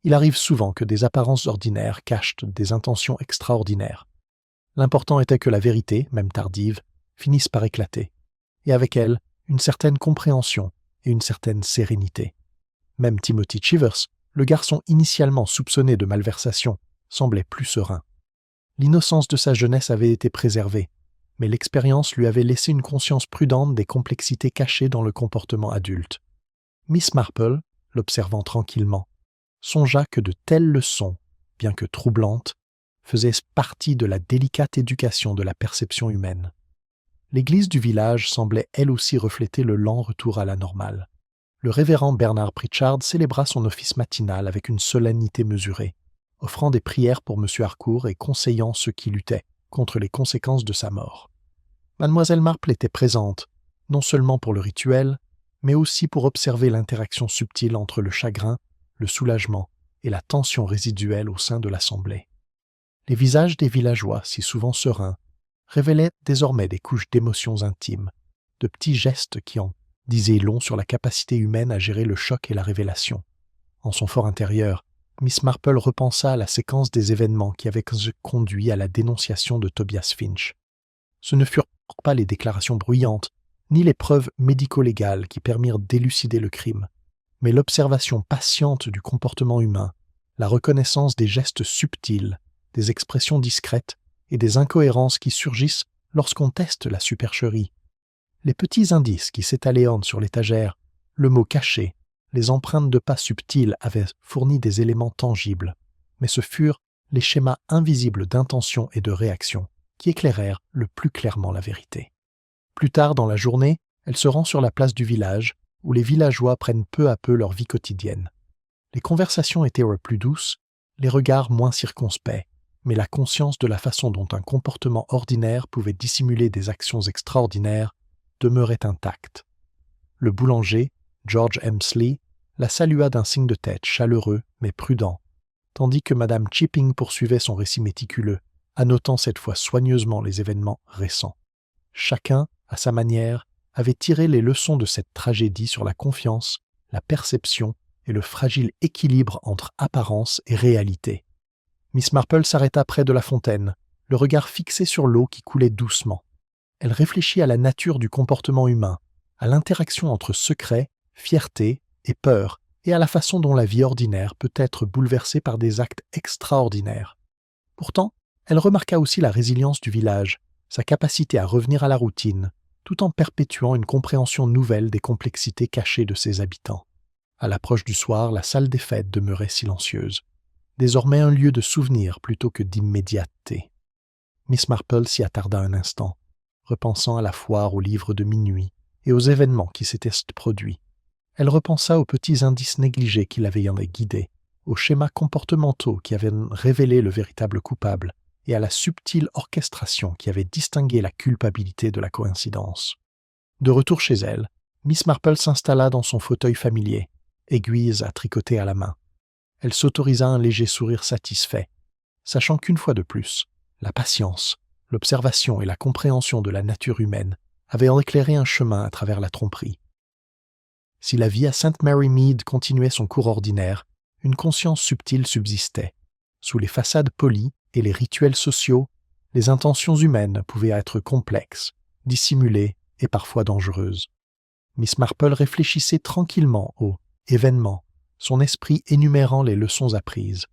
A: Il arrive souvent que des apparences ordinaires cachent des intentions extraordinaires. L'important était que la vérité, même tardive, finisse par éclater, et avec elle, une certaine compréhension et une certaine sérénité. Même Timothy Chivers, le garçon initialement soupçonné de malversation, semblait plus serein. L'innocence de sa jeunesse avait été préservée, mais l'expérience lui avait laissé une conscience prudente des complexités cachées dans le comportement adulte. Miss Marple, l'observant tranquillement, songea que de telles leçons, bien que troublantes, faisaient partie de la délicate éducation de la perception humaine. L'église du village semblait elle aussi refléter le lent retour à la normale. Le révérend Bernard Pritchard célébra son office matinal avec une solennité mesurée, offrant des prières pour M. Harcourt et conseillant ceux qui luttaient contre les conséquences de sa mort. Mademoiselle Marple était présente, non seulement pour le rituel, mais aussi pour observer l'interaction subtile entre le chagrin, le soulagement et la tension résiduelle au sein de l'assemblée. Les visages des villageois, si souvent sereins, révélaient désormais des couches d'émotions intimes, de petits gestes qui en disaient long sur la capacité humaine à gérer le choc et la révélation. En son fort intérieur, Miss Marple repensa à la séquence des événements qui avaient conduit à la dénonciation de Tobias Finch. Ce ne furent pas les déclarations bruyantes, ni les preuves médico-légales qui permirent d'élucider le crime, mais l'observation patiente du comportement humain, la reconnaissance des gestes subtils, des expressions discrètes et des incohérences qui surgissent lorsqu'on teste la supercherie. Les petits indices qui s'étaléant sur l'étagère, le mot caché, les empreintes de pas subtiles avaient fourni des éléments tangibles, mais ce furent les schémas invisibles d'intention et de réaction qui éclairèrent le plus clairement la vérité. Plus tard dans la journée, elle se rend sur la place du village, où les villageois prennent peu à peu leur vie quotidienne. Les conversations étaient plus douces, les regards moins circonspects, mais la conscience de la façon dont un comportement ordinaire pouvait dissimuler des actions extraordinaires demeurait intacte. Le boulanger, George Hemsley, la salua d'un signe de tête chaleureux mais prudent, tandis que Madame Chipping poursuivait son récit méticuleux, annotant cette fois soigneusement les événements récents. Chacun, à sa manière, avait tiré les leçons de cette tragédie sur la confiance, la perception et le fragile équilibre entre apparence et réalité. Miss Marple s'arrêta près de la fontaine, le regard fixé sur l'eau qui coulait doucement. Elle réfléchit à la nature du comportement humain, à l'interaction entre secret, fierté et peur, et à la façon dont la vie ordinaire peut être bouleversée par des actes extraordinaires. Pourtant, elle remarqua aussi la résilience du village, sa capacité à revenir à la routine, tout en perpétuant une compréhension nouvelle des complexités cachées de ses habitants. À l'approche du soir, la salle des fêtes demeurait silencieuse, désormais un lieu de souvenir plutôt que d'immédiateté. Miss Marple s'y attarda un instant, repensant à la foire aux livres de minuit et aux événements qui s'étaient produits. Elle repensa aux petits indices négligés qui l'avaient guidée, aux schémas comportementaux qui avaient révélé le véritable coupable, et à la subtile orchestration qui avait distingué la culpabilité de la coïncidence. De retour chez elle, Miss Marple s'installa dans son fauteuil familier, aiguilles à tricoter à la main. Elle s'autorisa un léger sourire satisfait, sachant qu'une fois de plus, la patience, l'observation et la compréhension de la nature humaine avaient éclairé un chemin à travers la tromperie. Si la vie à St. Mary Mead continuait son cours ordinaire, une conscience subtile subsistait. Sous les façades polies et les rituels sociaux, les intentions humaines pouvaient être complexes, dissimulées et parfois dangereuses. Miss Marple réfléchissait tranquillement aux événements, son esprit énumérant les leçons apprises,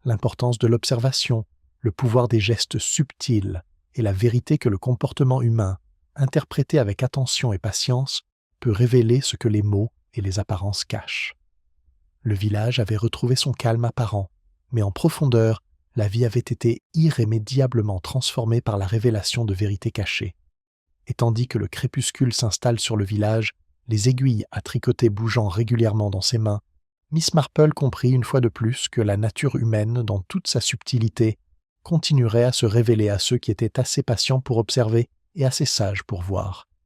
A: l'importance de l'observation, le pouvoir des gestes subtils et la vérité que le comportement humain, interprété avec attention et patience, peut révéler ce que les mots et les apparences cachent. Le village avait retrouvé son calme apparent, mais en profondeur, la vie avait été irrémédiablement transformée par la révélation de vérités cachées. et tandis que le crépuscule s'installe sur le village, les aiguilles à tricoter bougeant régulièrement dans ses mains, Miss Marple comprit une fois de plus que la nature humaine, dans toute sa subtilité, continuerait à se révéler à ceux qui étaient assez patients pour observer et assez sages pour voir.